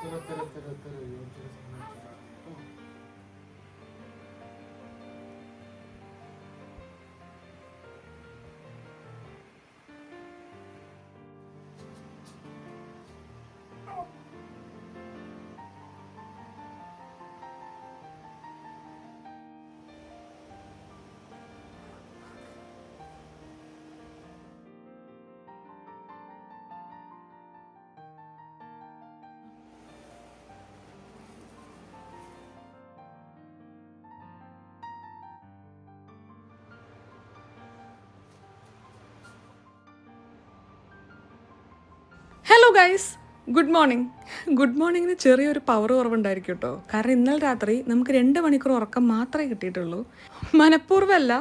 Hello guys, good morning. Good മോർണിംഗിന് ചെറിയൊരു power കുറവുണ്ടായിരിക്കും കേട്ടോ. കാരണം ഇന്നലെ രാത്രി നമുക്ക് 2 മണിക്കൂർ ഉറക്കം മാത്രമേ കിട്ടിയിട്ടുള്ളൂ. മനഃപൂർവ്വമല്ല,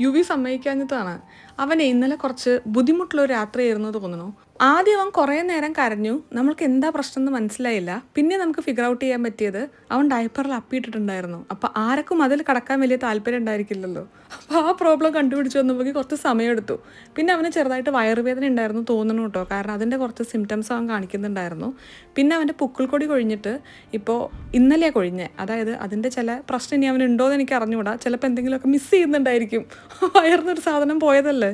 യുവി സമ്മതിക്കാഞ്ഞിട്ടാണ്. അവനെ ഇന്നലെ കുറച്ച് ബുദ്ധിമുട്ടുള്ളൊരു രാത്രിയായിരുന്നു തോന്നുന്നു. ആദ്യം അവൻ കുറേ നേരം കരഞ്ഞു. നമ്മൾക്ക് എന്താ പ്രശ്നം എന്ന് മനസ്സിലായില്ല. പിന്നെ നമുക്ക് ഫിഗർ ഔട്ട് ചെയ്യാൻ പറ്റിയത് അവൻ ഡയപ്പറിൽ അപ്പിയിട്ടിട്ടുണ്ടായിരുന്നു. അപ്പോൾ ആർക്കും അതിൽ കടക്കാൻ വലിയ താല്പര്യം ഉണ്ടായിരിക്കില്ലല്ലോ. അപ്പോൾ ആ പ്രോബ്ലം കണ്ടുപിടിച്ച് വന്നപ്പോൾ കുറച്ച് സമയമെടുത്തു. പിന്നെ അവന് ചെറുതായിട്ട് വയറുവേദന ഉണ്ടായിരുന്നു തോന്നുന്നു കേട്ടോ. കാരണം അതിൻ്റെ കുറച്ച് സിംറ്റംസ് അവൻ കാണിക്കുന്നുണ്ടായിരുന്നു. പിന്നെ അവൻ്റെ പുക്കിൾക്കൊടി കൊഴിഞ്ഞിട്ട് ഇപ്പോൾ ഇന്നലെ കൊഴിഞ്ഞേ. അതായത് അതിൻ്റെ ചില പ്രശ്നം ഇനി അവനുണ്ടോ എന്ന് എനിക്ക് അറിഞ്ഞുകൂടാ. ചിലപ്പോൾ എന്തെങ്കിലുമൊക്കെ മിസ് ചെയ്യുന്നുണ്ടായിരിക്കും. വയറിനൊരു സാധനം പോയതല്ലേ.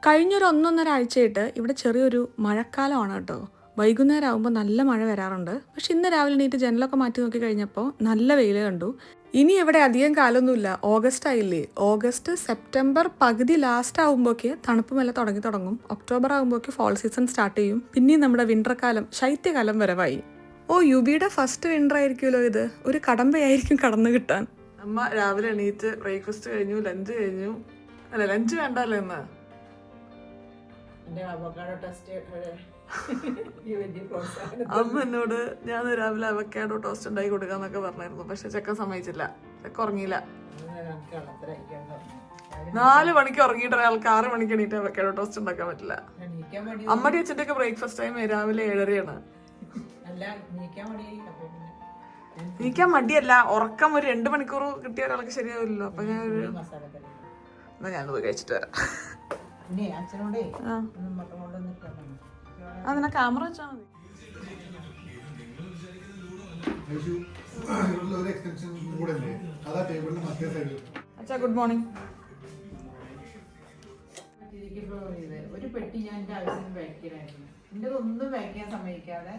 കഴിഞ്ഞൊരു 1-1.5 ആഴ്ചയായിട്ട് ഇവിടെ ചെറിയൊരു മഴക്കാലമാണ് കേട്ടോ. വൈകുന്നേരം ആകുമ്പോൾ നല്ല മഴ വരാറുണ്ട്. പക്ഷെ ഇന്ന് രാവിലെ എണീറ്റ് ജനലൊക്കെ മാറ്റി നോക്കി കഴിഞ്ഞപ്പോൾ നല്ല വെയിൽ കണ്ടു. ഇനി ഇവിടെ അധികം കാലമൊന്നുമില്ല, ഓഗസ്റ്റ് ആയില്ലേ. ഓഗസ്റ്റ് സെപ്റ്റംബർ പകുതി ലാസ്റ്റ് ആകുമ്പോഴേക്ക് തണുപ്പ് മെല്ലെ തുടങ്ങും. ഒക്ടോബർ ആകുമ്പോഴേക്ക് ഫോൾ സീസൺ സ്റ്റാർട്ട് ചെയ്യും. പിന്നെയും നമ്മുടെ വിൻ്റർ കാലം, ശൈത്യകാലം വരവായി. ഓ, യുബിയുടെ ഫസ്റ്റ് വിൻ്റർ ആയിരിക്കുമല്ലോ ഇത്. ഒരു കടമ്പയായിരിക്കും കടന്നു കിട്ടാൻ. അമ്മ രാവിലെ എണീറ്റ് ബ്രേക്ക്ഫാസ്റ്റ് കഴിഞ്ഞു, ലഞ്ച് കഴിഞ്ഞു. അല്ല, ലഞ്ച് വേണ്ടല്ലോ ഇന്ന്. അമ്മ എന്നോട് ഞാൻ രാവിലെ അവക്കാഡോ ടോസ്റ്റ് ഉണ്ടാക്കി കൊടുക്കാന്നൊക്കെ പറഞ്ഞായിരുന്നു. പക്ഷെ ചെക്കൻ സമ്മതിച്ചില്ല. ചെക്ക ഉറങ്ങിയില്ല. 4 മണിക്ക് ഉറങ്ങിയിട്ട് ഒരാൾക്ക് 6 മണിക്ക് എണീറ്റ് അവക്കാഡോ ടോസ്റ്റ് ഉണ്ടാക്കാൻ പറ്റില്ല. അമ്മയുടെ അച്ഛൻ്റെ ഒക്കെ ബ്രേക്ക്ഫാസ്റ്റ് ടൈം രാവിലെ 7:30. നീക്കാൻ മടിയല്ല, ഉറക്കം ഒരു 2 മണിക്കൂർ കിട്ടിയ ഒരാൾക്ക് ശരിയാവില്ലല്ലോ. അപ്പൊ എന്നാ ഞാനത് കഴിച്ചിട്ട് വരാം. അതിനെ ക്യാമറ വെച്ചാ മതി. അച്ഛാ, ഗുഡ് മോർണിംഗ്. ഒരു പെട്ടി ഞാൻ എന്റെ ആവശ്യത്തിന് വയ്ക്കലായിരുന്നു. എന്റെ ഒന്നും വയ്ക്കാൻ സമ്മതിക്കാതെ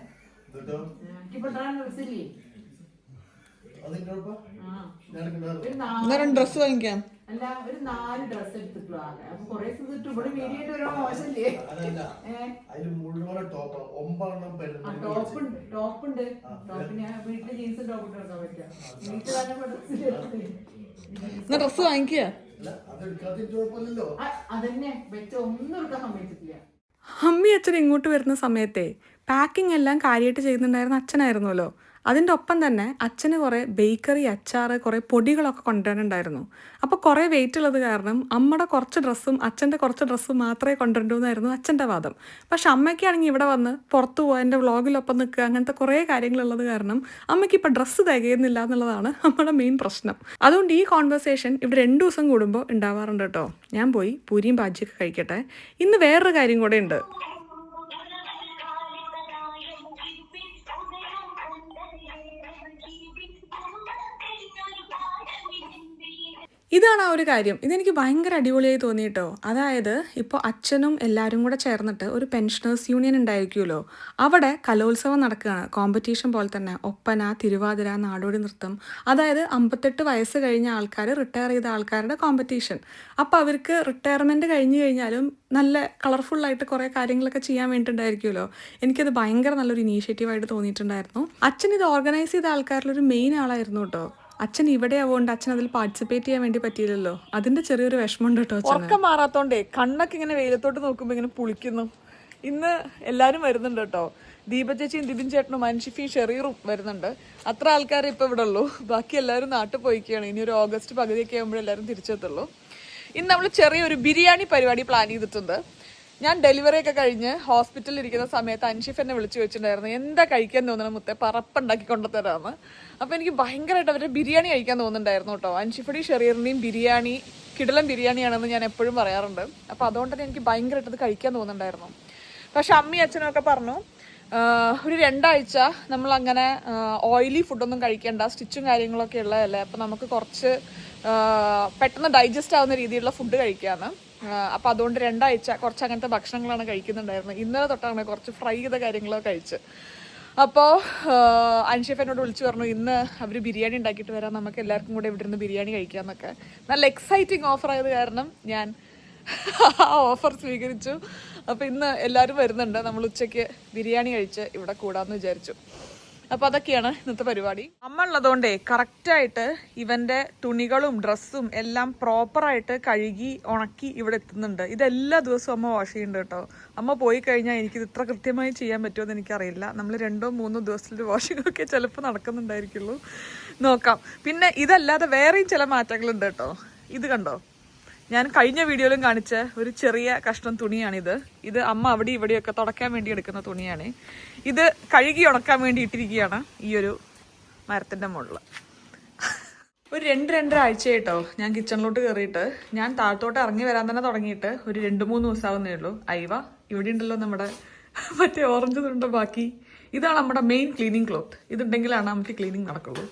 ഡ്രസ് വാങ്ങിക്കാം. അല്ല, ഒരു 4 ഡ്രസ് എടുത്തിട്ടുള്ളൂ ആകെ. അപ്പൊ കുറെ ഇവിടെ വീഡിയോ ഒരു മോശല്ലേ. ടോപ്പുണ്ട്. ടോപ്പിന് വീട്ടില് ജീൻസ് ടോപ്പ് ഇട്ട് പറ്റുക. വീട്ടിൽ തന്നെ ഡ്രസ് വാങ്ങിക്കുക. അതന്നെ വെച്ച ഒന്നും എടുക്കാൻ സമ്മതിച്ചിട്ടില്ല. അമ്മി അച്ഛൻ ഇങ്ങോട്ട് വരുന്ന സമയത്തെ പാക്കിംഗ് എല്ലാം കാര്യമായിട്ട് ചെയ്യുന്നുണ്ടായിരുന്ന അച്ഛനായിരുന്നല്ലോ. അതിൻ്റെ ഒപ്പം തന്നെ അച്ഛന് കുറേ ബേക്കറി, അച്ചാറ്, കുറേ പൊടികളൊക്കെ കൊണ്ടുവരാനുണ്ടായിരുന്നു. അപ്പോൾ കുറേ വെയിറ്റ് ഉള്ളത് കാരണം അമ്മയുടെ കുറച്ച് ഡ്രസ്സും അച്ഛൻ്റെ കുറച്ച് ഡ്രസ്സും മാത്രമേ കൊണ്ടുവരൂ എന്നായിരുന്നു അച്ഛൻ്റെ വാദം. പക്ഷെ അമ്മയ്ക്കാണെങ്കിൽ ഇവിടെ വന്ന് പുറത്തു പോകാൻ എൻ്റെ വ്ളോഗിലൊപ്പം നിൽക്കുക, അങ്ങനത്തെ കുറേ കാര്യങ്ങളുള്ളത് കാരണം അമ്മയ്ക്ക് ഇപ്പോൾ ഡ്രസ്സ് തികയുന്നില്ല എന്നുള്ളതാണ് നമ്മുടെ മെയിൻ പ്രശ്നം. അതുകൊണ്ട് ഈ കോൺവെർസേഷൻ ഇവിടെ 2 ദിവസം കൂടുമ്പോൾ ഉണ്ടാവാറുണ്ട് കേട്ടോ. ഞാൻ പോയി പൂരിയും ബാജിയൊക്കെ കഴിക്കട്ടെ. ഇന്ന് വേറൊരു കാര്യം കൂടെ ഉണ്ട്. ഇതാണ് ആ ഒരു കാര്യം. ഇതെനിക്ക് ഭയങ്കര അടിപൊളിയായി തോന്നിയിട്ടോ. അതായത് ഇപ്പോൾ അച്ഛനും എല്ലാവരും കൂടെ ചേർന്നിട്ട് ഒരു പെൻഷനേഴ്സ് യൂണിയൻ ഉണ്ടായിരിക്കുമല്ലോ, അവിടെ കലോത്സവം നടക്കുകയാണ്. കോമ്പറ്റീഷൻ പോലെ തന്നെ ഒപ്പന, തിരുവാതിര, നാടോടി നൃത്തം. അതായത് 58 വയസ്സ് കഴിഞ്ഞ ആൾക്കാർ, റിട്ടയർ ചെയ്ത ആൾക്കാരുടെ കോമ്പറ്റീഷൻ. അപ്പോൾ അവർക്ക് റിട്ടയർമെൻറ്റ് കഴിഞ്ഞ് കഴിഞ്ഞാലും നല്ല കളർഫുള്ളായിട്ട് കുറേ കാര്യങ്ങളൊക്കെ ചെയ്യാൻ വേണ്ടിയിട്ടുണ്ടായിരിക്കുമല്ലോ. എനിക്കത് ഭയങ്കര നല്ലൊരു ഇനീഷ്യേറ്റീവായിട്ട് തോന്നിയിട്ടുണ്ടായിരുന്നു. അച്ഛൻ ഇത് ഓർഗനൈസ് ചെയ്ത ആൾക്കാരിലൊരു മെയിൻ ആളായിരുന്നു കേട്ടോ. അച്ഛൻ ഇവിടെ ആവുകൊണ്ട് അച്ഛൻ അതിൽ പാർട്ടിസിപ്പേറ്റ് ചെയ്യാൻ വേണ്ടി പറ്റിയില്ലല്ലോ. അതിന്റെ ചെറിയൊരു വിഷമമുണ്ട് കേട്ടോ. ഉറക്കം മാറാത്തോണ്ടേ കണ്ണൊക്കെ ഇങ്ങനെ വെയിലത്തോട്ട് നോക്കുമ്പോൾ ഇങ്ങനെ പുളിക്കുന്നു. ഇന്ന് എല്ലാവരും വരുന്നുണ്ട് കേട്ടോ. ദീപ ചേച്ചിയും ദിബിൻ ചേട്ടനും അൻഷിഫി ഷെറീറും വരുന്നുണ്ട്. അത്ര ആൾക്കാരെ ഇപ്പം ഇവിടെ ഉള്ളൂ. ബാക്കി എല്ലാവരും നാട്ടിൽ പോയിക്കുകയാണ്. ഇനി ഒരു ഓഗസ്റ്റ് പകുതിയൊക്കെ ആകുമ്പോൾ എല്ലാവരും തിരിച്ചെത്തുള്ളൂ. ഇന്ന് നമ്മൾ ചെറിയൊരു ബിരിയാണി പരിപാടി പ്ലാൻ ചെയ്തിട്ടുണ്ട്. ഞാൻ ഡെലിവറി ഒക്കെ കഴിഞ്ഞ് ഹോസ്പിറ്റലിൽ ഇരിക്കുന്ന സമയത്ത് അൻഷിഫ് എന്നെ വിളിച്ചു വെച്ചിട്ടുണ്ടായിരുന്നു, എന്താ കഴിക്കാൻ തോന്നണം മുത്തേ, പറപ്പുണ്ടാക്കി കൊണ്ടുതരാമെന്ന്. അപ്പോൾ എനിക്ക് ഭയങ്കരമായിട്ട് അവരുടെ ബിരിയാണി കഴിക്കാൻ തോന്നുന്നുണ്ടായിരുന്നു കേട്ടോ. അൻഷിഫുടെയും ഷെറീറിൻ്റെയും ബിരിയാണി കിടിലൻ ബിരിയാണിയാണെന്ന് ഞാൻ എപ്പോഴും പറയാറുണ്ട്. അപ്പോൾ അതുകൊണ്ട് തന്നെ എനിക്ക് ഭയങ്കരമായിട്ട് അത് കഴിക്കാൻ തോന്നുന്നുണ്ടായിരുന്നു. പക്ഷെ അമ്മയും അച്ഛനും ഒക്കെ പറഞ്ഞു ഒരു 2 ആഴ്ച നമ്മളങ്ങനെ ഓയിലി ഫുഡൊന്നും കഴിക്കേണ്ട, സ്റ്റിച്ചും കാര്യങ്ങളൊക്കെ ഉള്ളതല്ലേ, അപ്പോൾ നമുക്ക് കുറച്ച് പെട്ടെന്ന് ഡൈജസ്റ്റ് ആവുന്ന രീതിയിലുള്ള ഫുഡ് കഴിക്കാമെന്ന്. അപ്പോൾ അതുകൊണ്ട് 2 ആഴ്ച കുറച്ച് അങ്ങനത്തെ ഭക്ഷണങ്ങളാണ് കഴിക്കുന്നുണ്ടായിരുന്നത്. ഇന്നലെ തൊട്ടാണ് കുറച്ച് ഫ്രൈ ചെയ്ത കാര്യങ്ങളൊക്കെ കഴിച്ച്. അപ്പോൾ അൻഷിഫ് എന്നോട് വിളിച്ചു പറഞ്ഞു, ഇന്ന് അവർ ബിരിയാണി ഉണ്ടാക്കിയിട്ട് വരാം, നമുക്ക് എല്ലാവർക്കും കൂടെ ഇവിടെ ഇരുന്ന് ബിരിയാണി കഴിക്കാമെന്നൊക്കെ. നല്ല എക്സൈറ്റിംഗ് ഓഫർ ആയത് കാരണം ഞാൻ ആ ഓഫർ സ്വീകരിച്ചു. അപ്പോൾ ഇന്ന് എല്ലാവരും വരുന്നുണ്ട്. നമ്മൾ ഉച്ചയ്ക്ക് ബിരിയാണി കഴിച്ച് ഇവിടെ കൂടാമെന്ന് വിചാരിച്ചു. അപ്പോൾ അതൊക്കെയാണ് ഇന്നത്തെ പരിപാടി. അമ്മ ഉള്ളതുകൊണ്ടേ കറക്റ്റായിട്ട് ഇവൻ്റെ തുണികളും ഡ്രസ്സും എല്ലാം പ്രോപ്പറായിട്ട് കഴുകി ഉണക്കി ഇവിടെ എത്തുന്നുണ്ട്. ഇതെല്ലാ ദിവസവും അമ്മ വാഷ് ചെയ്യുന്നുണ്ട് കേട്ടോ. അമ്മ പോയി കഴിഞ്ഞാൽ എനിക്കിത് ഇത്ര കൃത്യമായി ചെയ്യാൻ പറ്റുമെന്ന് എനിക്കറിയില്ല. നമ്മൾ 2-3 ദിവസത്തിൽ വാഷിങ്ങൊക്കെ ചിലപ്പോൾ നടക്കുന്നുണ്ടായിരിക്കുള്ളൂ. നോക്കാം. പിന്നെ ഇതല്ലാതെ വേറെയും ചില മാറ്റങ്ങളുണ്ട് കേട്ടോ. ഇത് കണ്ടോ, ഞാൻ കഴിഞ്ഞ വീഡിയോയിലും കാണിച്ച ഒരു ചെറിയ കഷ്ണം തുണിയാണിത്. ഇത് അമ്മ അവിടെ ഇവിടെയൊക്കെ തുടയ്ക്കാൻ വേണ്ടി എടുക്കുന്ന തുണിയാണ്. ഇത് കഴുകി ഉണക്കാൻ വേണ്ടി ഇട്ടിരിക്കുകയാണ് ഈ ഒരു മരത്തിൻ്റെ മുകളിൽ. ഒരു 2-2.5 ആഴ്ചയായിട്ടോ ഞാൻ കിച്ചണിലോട്ട് കയറിയിട്ട്. ഞാൻ താഴത്തോട്ട് ഇറങ്ങി വരാൻ തന്നെ തുടങ്ങിയിട്ട് ഒരു 2-3 ദിവസമാവുന്നേ ഉള്ളൂ. അയവ ഇവിടെ ഉണ്ടല്ലോ നമ്മുടെ മറ്റേ ഓറഞ്ച് തുണ്ട ബാക്കി. ഇതാണ് നമ്മുടെ മെയിൻ ക്ലീനിങ് ക്ലോത്ത്. ഇതുണ്ടെങ്കിലാണ് നമുക്ക് ക്ലീനിങ് നടക്കുള്ളൂ.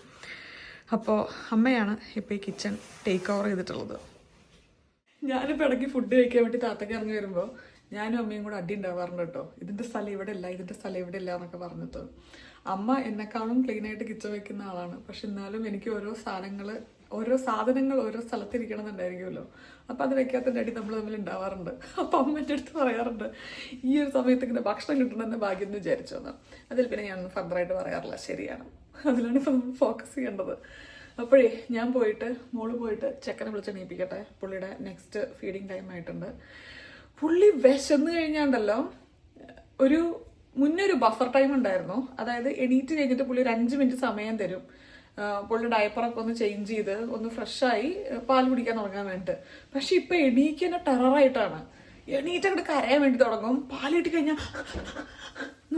അപ്പോൾ അമ്മയാണ് ഇപ്പോൾ ഈ കിച്ചൺ ടേക്ക് ഓവർ ചെയ്തിട്ടുള്ളത്. ഞാനിപ്പോൾ ഇടയ്ക്ക് ഫുഡ് കഴിക്കാൻ വേണ്ടി താത്തക്ക് ഇറങ്ങി വരുമ്പോൾ ഞാനും അമ്മയും കൂടെ അടി ഉണ്ടാവാറുണ്ട് കേട്ടോ. ഇതിൻ്റെ സ്ഥലം ഇവിടെ ഇല്ല, ഇതിൻ്റെ സ്ഥലം ഇവിടെ ഇല്ല എന്നൊക്കെ പറഞ്ഞിട്ട്. അമ്മ എന്നെക്കാളും ക്ലീനായിട്ട് കിച്ചൺ വെക്കുന്ന ആളാണ്. പക്ഷെ എന്നാലും എനിക്ക് ഓരോ സാധനങ്ങൾ ഓരോ സ്ഥലത്തിരിക്കണം എന്നുണ്ടായിരിക്കുമല്ലോ. അപ്പോൾ അത് വെക്കാത്തതിൻ്റെ അടി നമ്മൾ തമ്മിൽ ഉണ്ടാവാറുണ്ട്. അപ്പോൾ അമ്മ എൻ്റെ അടുത്ത് പറയാറുണ്ട്, ഈ ഒരു സമയത്ത് ഇങ്ങനെ ഭക്ഷണം കിട്ടണമെന്ന് ഭാഗ്യം എന്ന് വിചാരിച്ചു എന്ന്. അതിൽ പിന്നെ ഞാനൊന്നും ഫർദറായിട്ട് പറയാറില്ല. ശരിയാണ്, അതിലാണ് ഇപ്പോൾ നമ്മൾ ഫോക്കസ് ചെയ്യേണ്ടത്. അപ്പോഴേ ഞാൻ മോള് പോയിട്ട് ചെക്കനെ വിളിച്ച് എണീപ്പിക്കട്ടെ. പുള്ളിയുടെ നെക്സ്റ്റ് ഫീഡിങ് ടൈം ആയിട്ടുണ്ട്. പുള്ളി വിശന്ന് കഴിഞ്ഞാണ്ടല്ലോ മുന്നേ ഒരു ബഫർ ടൈം ഉണ്ടായിരുന്നു. അതായത് എണീറ്റ് കഴിഞ്ഞിട്ട് പുള്ളി ഒരു 5 മിനിറ്റ് സമയം തരും. പുള്ളിയുടെ ഡയപ്പറൊക്കെ ഒന്ന് ചേഞ്ച് ചെയ്ത് ഒന്ന് ഫ്രഷായി പാൽ കുടിക്കാൻ തുടങ്ങാൻ വേണ്ടിയിട്ട്. പക്ഷെ ഇപ്പം എണീക്കുന്ന ടെററായിട്ടാണ്. എണീറ്റ് അങ്ങോട്ട് കരയാൻ വേണ്ടി തുടങ്ങും. പാൽ കിട്ടി കഴിഞ്ഞാൽ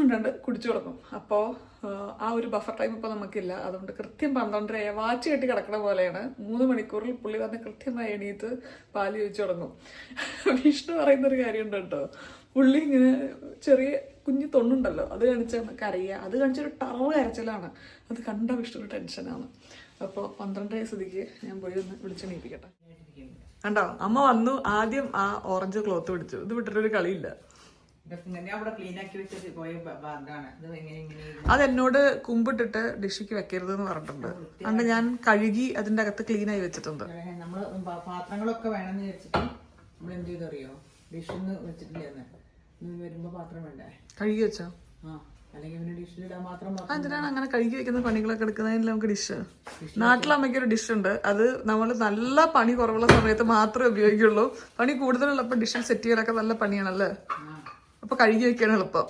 എന്നുണ്ട് കുടിച്ചു തുടങ്ങും. അപ്പോൾ ആ ഒരു ബഫർ ടൈം ഇപ്പോൾ നമുക്കില്ല. അതുകൊണ്ട് കൃത്യം 12:30 വാച്ച് കെട്ടി കിടക്കണ പോലെയാണ്. 3 മണിക്കൂറിൽ പുള്ളി വന്ന് കൃത്യമായി എണീറ്റ് പാല് ചോദിച്ചു തുടങ്ങും. വിഷ്ണു പറയുന്നൊരു കാര്യമുണ്ട് കേട്ടോ. പുള്ളി ഇങ്ങനെ ചെറിയ കുഞ്ഞു തൊണ്ണുണ്ടല്ലോ, അത് കാണിച്ചാൽ കരയുക. അത് കാണിച്ചൊരു ടറവ് കരച്ചിലാണ്. അത് കണ്ട വിഷ്ണു ടെൻഷനാണ്. അപ്പോൾ 12:30 സ്ഥിതിക്ക് ഞാൻ പോയി ഒന്ന് വിളിച്ചെണീപ്പിക്കട്ടെ. കണ്ടോ, അമ്മ വന്നു. ആദ്യം ആ ഓറഞ്ച് ക്ലോത്ത് പിടിച്ചു. ഇത് വിട്ടിട്ടൊരു കളിയില്ല. അതെന്നോട് കുമ്പിട്ടിട്ട് ഡിഷിക്ക് വെക്കരുത് എന്ന് പറഞ്ഞിട്ടുണ്ട്. അതുകൊണ്ട് ഞാൻ കഴുകി അതിന്റെ അകത്ത് ക്ലീൻ ആയി വെച്ചിട്ടുണ്ട്. നമ്മള് പാത്രങ്ങളൊക്കെ വേണമെന്ന് വിചാരിച്ചിട്ട് നമ്മൾ എന്ത് ചെയ്തറിയോ, ഡിഷൊന്നും വെച്ചിട്ടില്ല. വരുമ്പോ പാത്രം വേണ്ടേ, കഴുകി വെച്ചോ? എന്തിനാണ് അങ്ങനെ കഴുകി വെക്കുന്ന പണികളൊക്കെ എടുക്കുന്നതിന് നമുക്ക് ഡിഷ്? നാട്ടിലമ്മയ്ക്ക് ഒരു ഡിഷ് ഉണ്ട്. അത് നമ്മൾ നല്ല പണി കുറവുള്ള സമയത്ത് മാത്രമേ ഉപയോഗിക്കുള്ളൂ. പണി കൂടുതലുള്ളപ്പോൾ ഡിഷിൽ സെറ്റ് ചെയ്യലൊക്കെ നല്ല പണിയാണല്ലേ. അപ്പൊ കഴുകി വെക്കാണ് എളുപ്പം.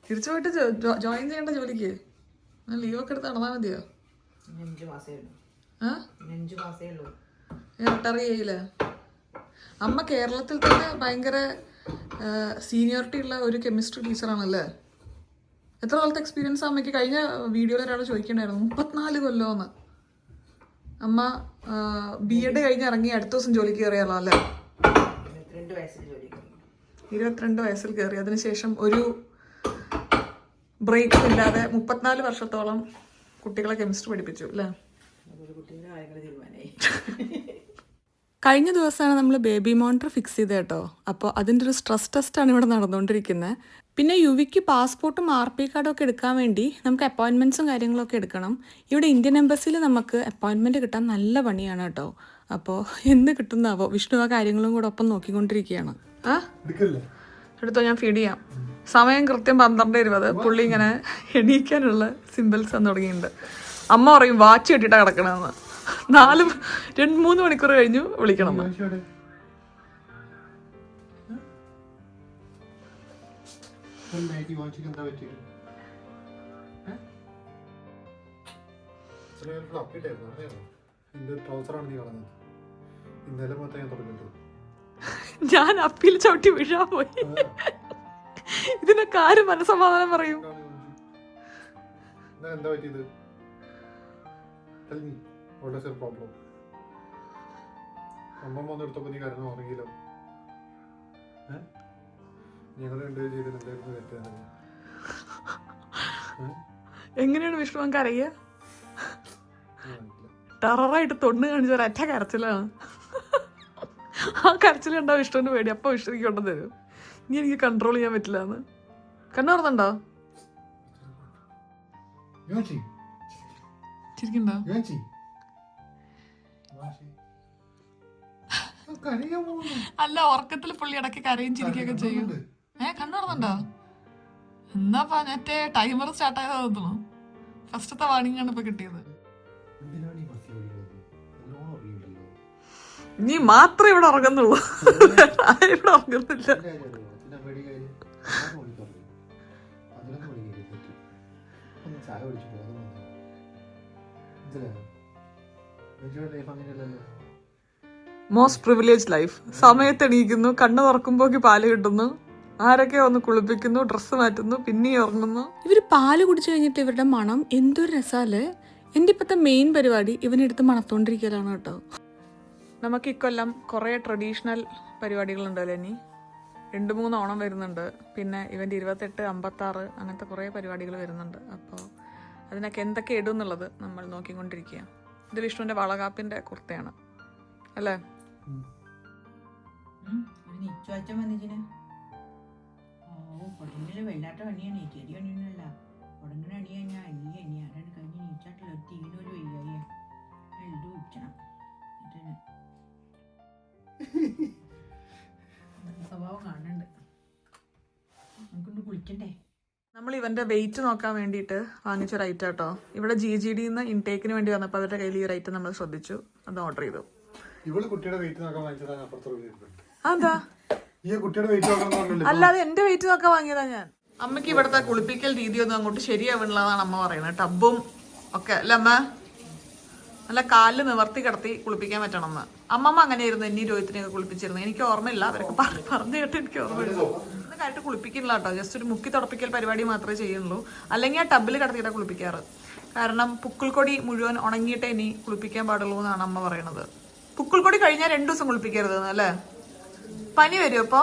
തിരിച്ചു പോയിട്ട് ജോയിൻ ചെയ്യേണ്ട ജോലിക്ക് ലീവൊക്കെ എടുത്ത് നടന്നാൽ മതിയോ? റിട്ടയർ ചെയ്യില്ലേ? അമ്മ കേരളത്തിൽ തന്നെ ഭയങ്കര സീനിയോറിറ്റി ഉള്ള ഒരു കെമിസ്ട്രി ടീച്ചറാണല്ലേ. എത്ര കാലത്തെ എക്സ്പീരിയൻസ് അമ്മയ്ക്ക്? കഴിഞ്ഞ വീഡിയോയിൽ ഒരാൾ ചോദിക്കണ്ടായിരുന്നു 34 കൊല്ലമെന്ന്. അമ്മ BEd കഴിഞ്ഞ് ഇറങ്ങി അടുത്ത ദിവസം ജോലിക്ക് കയറിയാലോ അല്ലേ? 22 വയസ്സിൽ കയറി. അതിനുശേഷം ഒരു ബ്രേക്കും ഇല്ലാതെ 34 വർഷത്തോളം കുട്ടികളെ കെമിസ്ട്രി പഠിപ്പിച്ചു അല്ലേ. കഴിഞ്ഞ ദിവസമാണ് നമ്മൾ ബേബി മോണിറ്റർ ഫിക്സ് ചെയ്തത് കേട്ടോ. അപ്പോൾ അതിൻ്റെ ഒരു സ്ട്രെസ് ടെസ്റ്റാണ് ഇവിടെ നടന്നുകൊണ്ടിരിക്കുന്നത്. പിന്നെ യുവിക്ക് പാസ്പോർട്ടും RP കാർഡും ഒക്കെ എടുക്കാൻ വേണ്ടി നമുക്ക് അപ്പോയിൻമെൻറ്റ്സും കാര്യങ്ങളൊക്കെ എടുക്കണം. ഇവിടെ ഇന്ത്യൻ എംബസിയിൽ നമുക്ക് അപ്പോയിൻമെൻറ്റ് കിട്ടാൻ നല്ല പണിയാണ് കേട്ടോ. അപ്പോൾ എന്ന് കിട്ടുന്നാവോ? വിഷ്ണു ആ കാര്യങ്ങളും കൂടെ ഒപ്പം നോക്കിക്കൊണ്ടിരിക്കുകയാണ്. എടുത്തോ, ഞാൻ ഫീഡ് ചെയ്യാം. സമയം കൃത്യം 12:20. പുള്ളി ഇങ്ങനെ എണീക്കാനുള്ള സിമ്പിൾസ് എന്ന് തുടങ്ങിയിട്ടുണ്ട്. അമ്മ പറയും വാച്ച് കെട്ടിട്ടാ കിടക്കണമെന്ന്. 2-3 മണിക്കൂർ കഴിഞ്ഞു വിളിക്കണം. ഞാൻ അപ്പീൽ ചവിട്ടി വീഴാൻ പോയി. ഇതിനൊക്കെ ആര് മനസ്സമാധാനം പറയും? എന്താ പറ്റിയത്? പ്രോബ്ലം അമ്മമ്മ ഒന്നെടുത്തപ്പോ നീ കരഞ്ഞു ഉറങ്ങിയില്ലോ. ഞങ്ങൾ രണ്ടുപേരും ചെയ്തിട്ട് എന്തായിരുന്നു തെറ്റാണ്? എങ്ങനെയാണ് വിഷ്ണു നമുക്ക് അറിയാ? ടെററായിട്ട് തൊണ്ണ് കാണിച്ച ഒരൊറ്റ കരച്ചിലാണ്. ആ കരച്ചിൽ കണ്ടാ വിഷ്ണുവിന് പേടി. അപ്പൊ വിഷ്ണുക്ക് കൊണ്ടു തരും. നീ എനിക്ക് കൺട്രോൾ ചെയ്യാൻ പറ്റില്ല എന്ന്. കണ്ണു തുറന്നുണ്ടോ? ചിരിക്കണ്ടോ? അല്ല, ഉറക്കത്തിൽ പുള്ളി ഇടയ്ക്ക് കരയും ചിരിക്കുകയൊക്കെ ചെയ്യും. കണ്ണു തുറന്നുണ്ടോ? എന്നാ മറ്റേ ടൈമർ സ്റ്റാർട്ട് ആയതാ തോന്നുന്നു. ഫസ്റ്റത്തെ വാണിംഗ് ആണ് ഇപ്പൊ കിട്ടിയത്. നീ മാത്രമേ ഇവിടെ ഉറങ്ങുന്നുള്ളൂ, ഇവിടെ ഉറങ്ങുന്നില്ല. Most privilege life. സമയത്ത് എണീക്കുന്നു, കണ്ണ് തുറക്കുമ്പോക്ക് പാല് കിട്ടുന്നു, ആരൊക്കെ ഒന്ന് കുളിപ്പിക്കുന്നു, ഡ്രസ്സ് മാറ്റുന്നു, പിന്നെയും ഉറങ്ങുന്നു. ഇവർ പാല് കുടിച്ചു കഴിഞ്ഞിട്ട് ഇവരുടെ മണം എന്തൊരു രസാല്. എൻ്റെ ഇപ്പോഴത്തെ മെയിൻ പരിപാടി ഇവനെടുത്ത് മണത്തോണ്ടിരിക്കലാണ് കേട്ടോ. നമുക്ക് ഇക്കൊല്ലം കുറേ ട്രഡീഷണൽ പരിപാടികളുണ്ടല്ലോ. ഇനി 2-3 ഓണം വരുന്നുണ്ട്. പിന്നെ ഇവൻ്റെ 28, 56 അങ്ങനത്തെ കുറേ പരിപാടികൾ വരുന്നുണ്ട്. അപ്പോൾ അതിനൊക്കെ എന്തൊക്കെ ഇടും എന്നുള്ളത് നമ്മൾ നോക്കിക്കൊണ്ടിരിക്കുക. ഇത് വിഷ്ണുവിൻ്റെ വളകാപ്പിൻ്റെ കുർത്തയാണ് അല്ലേ? വെള്ളാട്ട പണിയാണ്, ചെറിയ പണിയൊന്നുമല്ല. ഉടങ്ങനെ അണിയാ ഞാൻ അല്ലി അണി ആരാണ് കഴിഞ്ഞ് നീച്ചാട്ടില്ല. തീനൊരു വയ്യായി എഴുതി വിൽക്കണം. സ്വഭാവം കാണുന്നുണ്ട്. നമുക്കൊന്ന് കുളിക്കണ്ടേ? നമ്മൾ ഇവൻ്റെ വെയിറ്റ് നോക്കാൻ വേണ്ടിയിട്ട് വാങ്ങിച്ചൊരു ഐറ്റം കേട്ടോ. ഇവിടെ GGDന്ന് ഇൻടേക്കിന് വേണ്ടി വന്നപ്പോൾ അവരുടെ കയ്യിൽ ഈ ഒരു ഐറ്റം നമ്മൾ ശ്രദ്ധിച്ചു, അത് ഓർഡർ ചെയ്തു. അതാ അല്ലാതെ എന്റെ വെയിറ്റ് നോക്കാൻ വാങ്ങിയതാ ഞാൻ. അമ്മയ്ക്ക് ഇവിടുത്തെ കുളിപ്പിക്കൽ രീതിയൊന്നും അങ്ങോട്ട് ശരിയാവണില്ലെന്നാണ് അമ്മ പറയുന്നത്. ടബും ഒക്കെ അല്ല അമ്മ, നല്ല കാലിൽ നിവർത്തി കിടത്തി കുളിപ്പിക്കാൻ പറ്റണം എന്ന്. അമ്മമ്മ അങ്ങനെയായിരുന്നു എന്നീ രോഹിത്തിനെയൊക്കെ കുളിപ്പിച്ചിരുന്നു. എനിക്ക് ഓർമ്മയില്ല, അവരൊക്കെ പറഞ്ഞു കേട്ട് എനിക്ക് ഓർമ്മയില്ല. ഇന്ന് കാര്യമായിട്ട് കുളിപ്പിക്കില്ല കേട്ടോ, ജസ്റ്റ് ഒരു മുക്കി തുടപ്പിക്കൽ പരിപാടി മാത്രമേ ചെയ്യുന്നുള്ളൂ. അല്ലെങ്കിൽ ആ ടബിൽ കിടത്തിയിട്ടാണ് കുളിപ്പിക്കാറ്. കാരണം പുക്കിൾക്കൊടി മുഴുവൻ ഉണങ്ങിയിട്ടേ ഇനി കുളിപ്പിക്കാൻ പാടുള്ളൂ എന്നാണ് അമ്മ പറയണത്. പുക്കിൾക്കൊടി കഴിഞ്ഞാൽ 2 ദിവസം കുളിപ്പിക്കരുത് അല്ലേ? പനി വരും. അപ്പോ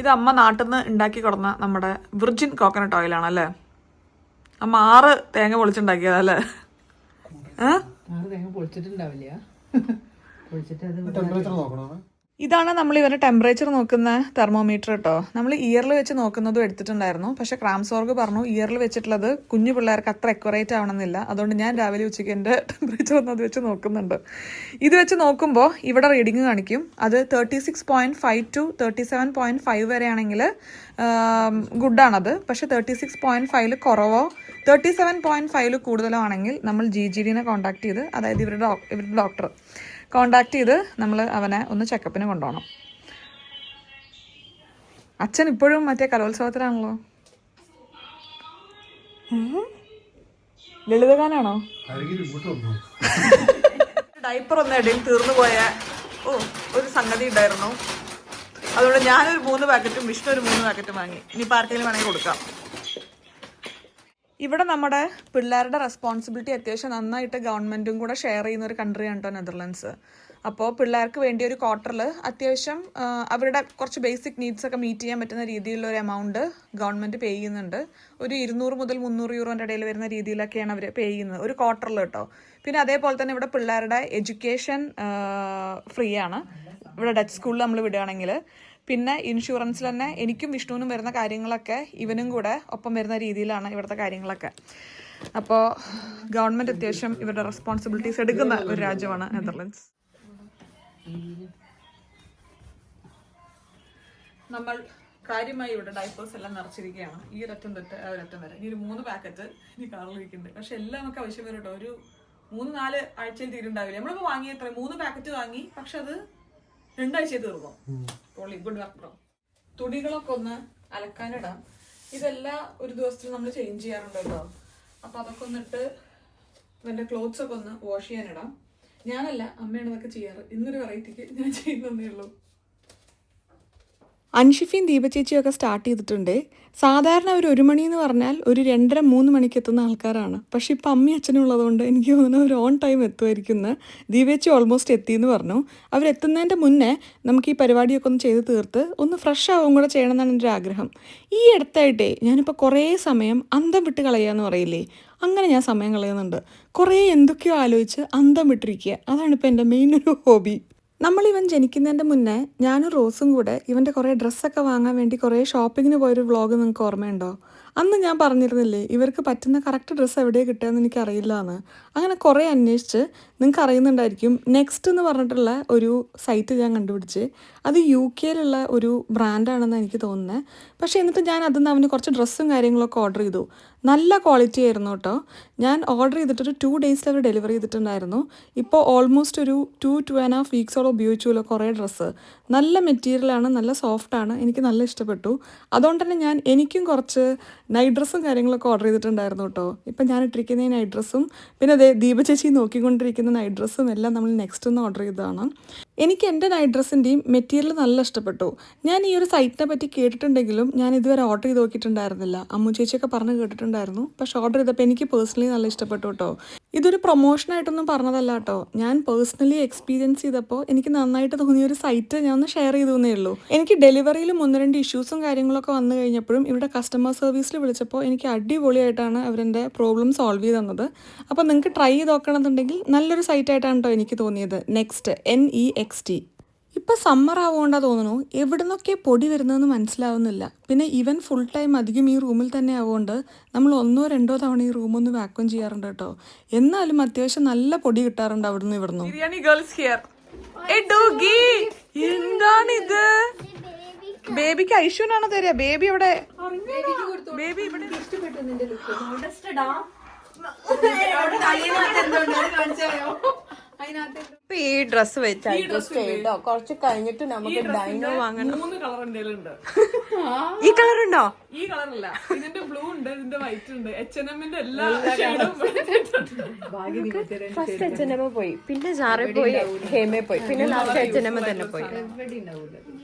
ഇത് അമ്മ നാട്ടിൽ നിന്ന് ഉണ്ടാക്കി കൊടുന്ന നമ്മുടെ വിർജിൻ കോക്കനട്ട് ഓയിലാണ് അല്ലേ? അമ്മ 6 തേങ്ങ പൊളിച്ചുണ്ടാക്കിയതല്ലേ? തേങ്ങ പൊളിച്ചിട്ടുണ്ടാവില്ല. ഇതാണ് നമ്മൾ ഇവരുടെ ടെമ്പറേച്ചർ നോക്കുന്ന തെർമോമീറ്റർ കേട്ടോ. നമ്മൾ ഇയറിൽ വെച്ച് നോക്കുന്നതും എടുത്തിട്ടുണ്ടായിരുന്നു. പക്ഷെ ക്രാംസോർഗ് പറഞ്ഞു ഇയറിൽ വെച്ചിട്ടുള്ളത് കുഞ്ഞു പിള്ളേർക്ക് അത്ര അക്യുറേറ്റ് ആവണമെന്നില്ല. അതുകൊണ്ട് ഞാൻ രാവിലെ ഉച്ചയ്ക്ക് എൻ്റെ ടെമ്പറേച്ചർ ഒന്ന് അത് വെച്ച് നോക്കുന്നുണ്ട്. ഇത് വെച്ച് നോക്കുമ്പോൾ ഇവിടെ റീഡിങ് കാണിക്കും. അത് 36.5 to 37.5 വരെയാണെങ്കിൽ ഗുഡാണത്. പക്ഷെ 36.5 കുറവോ 37.5 കൂടുതലോ ആണെങ്കിൽ നമ്മൾ GGDനെ കോൺടാക്ട് ചെയ്ത്, അതായത് ഇവരുടെ ഡോക്ടർ കോണ്ടാക്ട് ചെയ്ത് നമ്മൾ അവനെ ഒന്ന് ചെക്കപ്പിന് കൊണ്ടുപോകണം. അച്ഛൻ ഇപ്പോഴും മറ്റേ കലോത്സവത്തിലാണല്ലോ. ലളിതഗാനാണോ? ഡൈപ്പർ ഒന്ന് ഇടയിൽ തീർന്നു പോയ ഒരു സംഗതി ഉണ്ടായിരുന്നു. അതുകൊണ്ട് ഞാനൊരു 3 പാക്കറ്റും വിഷ്ണു ഒരു 3 പാക്കറ്റും വാങ്ങി. ഇനിയിപ്പോൾ ആർക്കെങ്കിലും വേണമെങ്കിൽ കൊടുക്കാം. ഇവിടെ നമ്മുടെ പിള്ളേരുടെ റെസ്പോൺസിബിലിറ്റി അത്യാവശ്യം നന്നായിട്ട് ഗവൺമെൻറ്റും കൂടെ ഷെയർ ചെയ്യുന്ന ഒരു കൺട്രിയാണ് കേട്ടോ നെതർലൻഡ്സ്. അപ്പോൾ പിള്ളേർക്ക് വേണ്ടി ഒരു ക്വാർട്ടറിൽ അത്യാവശ്യം അവരുടെ കുറച്ച് ബേസിക് നീഡ്സ് ഒക്കെ മീറ്റ് ചെയ്യാൻ പറ്റുന്ന രീതിയിലുള്ള ഒരു എമൗണ്ട് ഗവൺമെൻറ് പേ ചെയ്യുന്നുണ്ട്. ഒരു 200 മുതൽ 300 യൂറോൻ്റെ ഇടയിൽ വരുന്ന രീതിയിലൊക്കെയാണ് അവർ പേ ചെയ്യുന്നത് ഒരു ക്വാർട്ടറിൽ കേട്ടോ. പിന്നെ അതേപോലെ തന്നെ ഇവിടെ പിള്ളേരുടെ എഡ്യൂക്കേഷൻ ഫ്രീ ആണ് ഇവിടെ ഡച്ച് സ്കൂളിൽ നമ്മൾ വിടുകയാണെങ്കിൽ. പിന്നെ ഇൻഷുറൻസിൽ തന്നെ എനിക്കും വിഷ്ണുവിനും വരുന്ന കാര്യങ്ങളൊക്കെ ഇവനും കൂടെ ഒപ്പം വരുന്ന രീതിയിലാണ് ഇവിടുത്തെ കാര്യങ്ങളൊക്കെ. അപ്പോൾ ഗവൺമെൻറ് അത്യാവശ്യം ഇവരുടെ റെസ്പോൺസിബിലിറ്റീസ് എടുക്കുന്ന ഒരു രാജ്യമാണ് നെതർലൻഡ്സ്. നമ്മൾ കാര്യമായി ഇവിടെ ഡൈപ്പേഴ്സ് എല്ലാം നിറച്ചിരിക്കുകയാണ്. ഈ ഒരറ്റം തൊട്ട് ആ ഒരറ്റം വരെ. ഇനി ഒരു 3 പാക്കറ്റ് ഇനി കാറിലിരിക്കുന്നുണ്ട്. പക്ഷെ എല്ലാം നമുക്ക് ആവശ്യം വരും കേട്ടോ. ഒരു 3-4 ആഴ്ചയിൽ തീരുണ്ടാവില്ല. നമ്മളിപ്പോൾ വാങ്ങിയ 3 പാക്കറ്റ് വാങ്ങി, പക്ഷെ അത് 2 ആഴ്ചയിൽ തീർന്നു. Good work bro. തുണികളൊക്കെ ഒന്ന് അലക്കാനിടാം. ഇതെല്ലാം ഒരു ദിവസത്തിൽ നമ്മൾ ചേഞ്ച് ചെയ്യാറുണ്ടല്ലോ. അപ്പൊ അതൊക്കെ ഒന്നിട്ട് എൻ്റെ ക്ലോത്ത്സ് ഒക്കെ ഒന്ന് വാഷ് ചെയ്യാനിടാം. ഞാനല്ല, അമ്മയാണ് ഇതൊക്കെ ചെയ്യാറ്. ഇന്നൊരു വെറൈറ്റിക്ക് ഞാൻ ചെയ്യുന്നതേ ഉള്ളൂ. അൻഷിഫയും ദീപചേച്ചിയൊക്കെ സ്റ്റാർട്ട് ചെയ്തിട്ടുണ്ട്. സാധാരണ ഒരു 1 മണി എന്ന് പറഞ്ഞാൽ ഒരു 2:30-3 മണിക്ക് എത്തുന്ന ആൾക്കാരാണ്. പക്ഷെ ഇപ്പം അമ്മയും അച്ഛനും ഉള്ളതുകൊണ്ട് എനിക്ക് തോന്നുന്നു ഒരു ഓൺ ടൈം എത്തുമായിരിക്കും. ദീപേച്ചി ഓൾമോസ്റ്റ് എത്തിയെന്ന് പറഞ്ഞു. അവരെത്തുന്നതിൻ്റെ മുന്നേ നമുക്ക് ഈ പരിപാടിയൊക്കെ ഒന്ന് ചെയ്ത് തീർത്ത് ഒന്ന് ഫ്രഷ് ആവും കൂടെ ചെയ്യണമെന്നാണ് എൻ്റെ ഒരു ആഗ്രഹം. ഈ അടുത്തായിട്ടേ ഞാനിപ്പോൾ കുറേ സമയം അന്തം വിട്ട് കളയുകയെന്ന് പറയില്ലേ, അങ്ങനെ ഞാൻ സമയം കളയുന്നുണ്ട്. കുറേ എന്തൊക്കെയോ ആലോചിച്ച് അന്തം വിട്ടിരിക്കുക. അതാണിപ്പോൾ എൻ്റെ മെയിൻ ഒരു ഹോബി. നമ്മളിവൻ ജനിക്കുന്നതിൻ്റെ മുന്നേ ഞാനും റോസും കൂടെ ഇവൻ്റെ കുറേ ഡ്രസ്സൊക്കെ വാങ്ങാൻ വേണ്ടി കുറേ ഷോപ്പിങ്ങിന് പോയൊരു വ്ളോഗ് നിങ്ങൾക്ക് ഓർമ്മയുണ്ടോ? അന്ന് ഞാൻ പറഞ്ഞിരുന്നില്ലേ ഇവർക്ക് പറ്റുന്ന കറക്റ്റ് ഡ്രസ്സ് എവിടെയാണ് കിട്ടുകയെന്ന് എനിക്കറിയില്ല എന്ന്. അങ്ങനെ കുറേ അന്വേഷിച്ച് നിങ്ങൾക്ക് അറിയുന്നുണ്ടായിരിക്കും. നെക്സ്റ്റ് എന്ന് പറഞ്ഞിട്ടുള്ള ഒരു സൈറ്റ് ഞാൻ കണ്ടുപിടിച്ച്. അത് UK ഒരു ബ്രാൻഡാണെന്ന് എനിക്ക് തോന്നുന്നത്. പക്ഷേ എന്നിട്ട് ഞാൻ അതിൽ നിന്ന് അവന് കുറച്ച് ഡ്രസ്സും കാര്യങ്ങളൊക്കെ ഓർഡർ ചെയ്തു. നല്ല ക്വാളിറ്റി ആയിരുന്നു കേട്ടോ. ഞാൻ ഓർഡർ ചെയ്തിട്ടൊരു 2 ഡേയ്സിൽ അവർ ഡെലിവറി ചെയ്തിട്ടുണ്ടായിരുന്നു. ഇപ്പോൾ ഓൾമോസ്റ്റ് ഒരു 2-2.5 വീക്സോളം ഉപയോഗിച്ചുല്ലോ കുറേ ഡ്രസ്സ്. നല്ല മെറ്റീരിയലാണ്, നല്ല സോഫ്റ്റാണ്. എനിക്ക് നല്ല ഇഷ്ടപ്പെട്ടു. അതുകൊണ്ട് തന്നെ എനിക്കും കുറച്ച് നൈറ്റ് ഡ്രസ്സും കാര്യങ്ങളൊക്കെ ഓർഡർ ചെയ്തിട്ടുണ്ടായിരുന്നു കേട്ടോ. ഇപ്പം ഞാൻ ഇട്ടിരിക്കുന്ന ഈ നൈറ്റ് ഡ്രസ്സും പിന്നെ അതേ ദീപചേച്ചി നോക്കിക്കൊണ്ടിരിക്കുന്ന നൈറ്റ് ഡ്രസ്സും എല്ലാം നമ്മൾ നെക്സ്റ്റ് ഒന്ന് ഓർഡർ ചെയ്തതാണ്. എനിക്ക് എൻ്റെ നൈറ്റ് ഡ്രസ്സിൻ്റെയും മെറ്റീരിയൽ നല്ല ഇഷ്ടപ്പെട്ടു. ഞാൻ ഈ ഒരു സൈറ്റിനെ പറ്റി കേട്ടിട്ടുണ്ടെങ്കിലും ഞാൻ ഇതുവരെ ഓർഡർ ചെയ്ത് നോക്കിയിട്ടുണ്ടായിരുന്നില്ല. അമ്മു ചേച്ചിയൊക്കെ പറഞ്ഞ് കേട്ടിട്ടുണ്ടായിരുന്നു. പക്ഷെ ഓർഡർ ചെയ്തപ്പോൾ എനിക്ക് പേഴ്സണലി നല്ല ഇഷ്ടപ്പെട്ടു കേട്ടോ. ഇതൊരു പ്രൊമോഷനായിട്ടൊന്നും പറഞ്ഞതല്ല കേട്ടോ. ഞാൻ പേഴ്സണലി എക്സ്പീരിയൻസ് ചെയ്തപ്പോൾ എനിക്ക് നന്നായിട്ട് തോന്നിയ ഒരു സൈറ്റ് ഞാൻ ഒന്ന് ഷെയർ ചെയ്തേ ഉള്ളൂ. എനിക്ക് ഡെലിവറിയിൽ 1-2 ഇഷ്യൂസും കാര്യങ്ങളൊക്കെ വന്നു കഴിഞ്ഞപ്പോഴും ഇവിടെ കസ്റ്റമർ സർവീസിൽ വിളിച്ചപ്പോൾ എനിക്ക് അടിപൊളിയായിട്ടാണ് അവരെൻ്റെ പ്രോബ്ലം സോൾവ് ചെയ്ത് തന്നത്. അപ്പോൾ നിങ്ങൾക്ക് ട്രൈ ചെയ്ത് നോക്കണമെന്നുണ്ടെങ്കിൽ നല്ലൊരു സൈറ്റായിട്ടാണ് കേട്ടോ എനിക്ക് തോന്നിയത്. Next NEXT. ഇപ്പം സമ്മർ ആവുകൊണ്ടാണ് തോന്നുന്നു എവിടെ നിന്നൊക്കെ പൊടി വരുന്നതെന്ന് മനസ്സിലാവുന്നില്ല. പിന്നെ ഇവൻ ഫുൾ ടൈം അധികം ഈ റൂമിൽ തന്നെ ആവുകൊണ്ട് നമ്മൾ 1-2 തവണ ഈ റൂമൊന്ന് വാക്വം ചെയ്യാറുണ്ട് കേട്ടോ. എന്നാലും അത്യാവശ്യം നല്ല പൊടി കിട്ടാറുണ്ട് അവിടുന്ന് ഇവിടുന്ന്. Biryani girls here. എന്താണിത്? ബേബിക്ക് ഐശ്വനാണ് തരാ. ബേബി ഇവിടെ ബേബി ഇവിടെ ഈ ഡ്രസ് വെച്ച് അഡ്ജസ്റ്റ് ചെയ്തോ. കുറച്ച് കഴിഞ്ഞിട്ട് നമുക്ക് ഡൈനോ വാങ്ങണം. 3 കളർ എൻ്റെ ഉണ്ട്. ഈ കളർ ഉണ്ടോ? ഈ കളറല്ല, ഇതിന്റെ ബ്ലൂ ഉണ്ട്, ഇതിന്റെ വൈറ്റ് ഉണ്ട്. H&M എല്ലാ ഷെയ്ഡും. ഫസ്റ്റ് H&M പോയി, പിന്നെ ജാറെ പോയി, ഹേമേ പോയി, പിന്നെ ലാസ്റ്റ് H&M തന്നെ പോയി.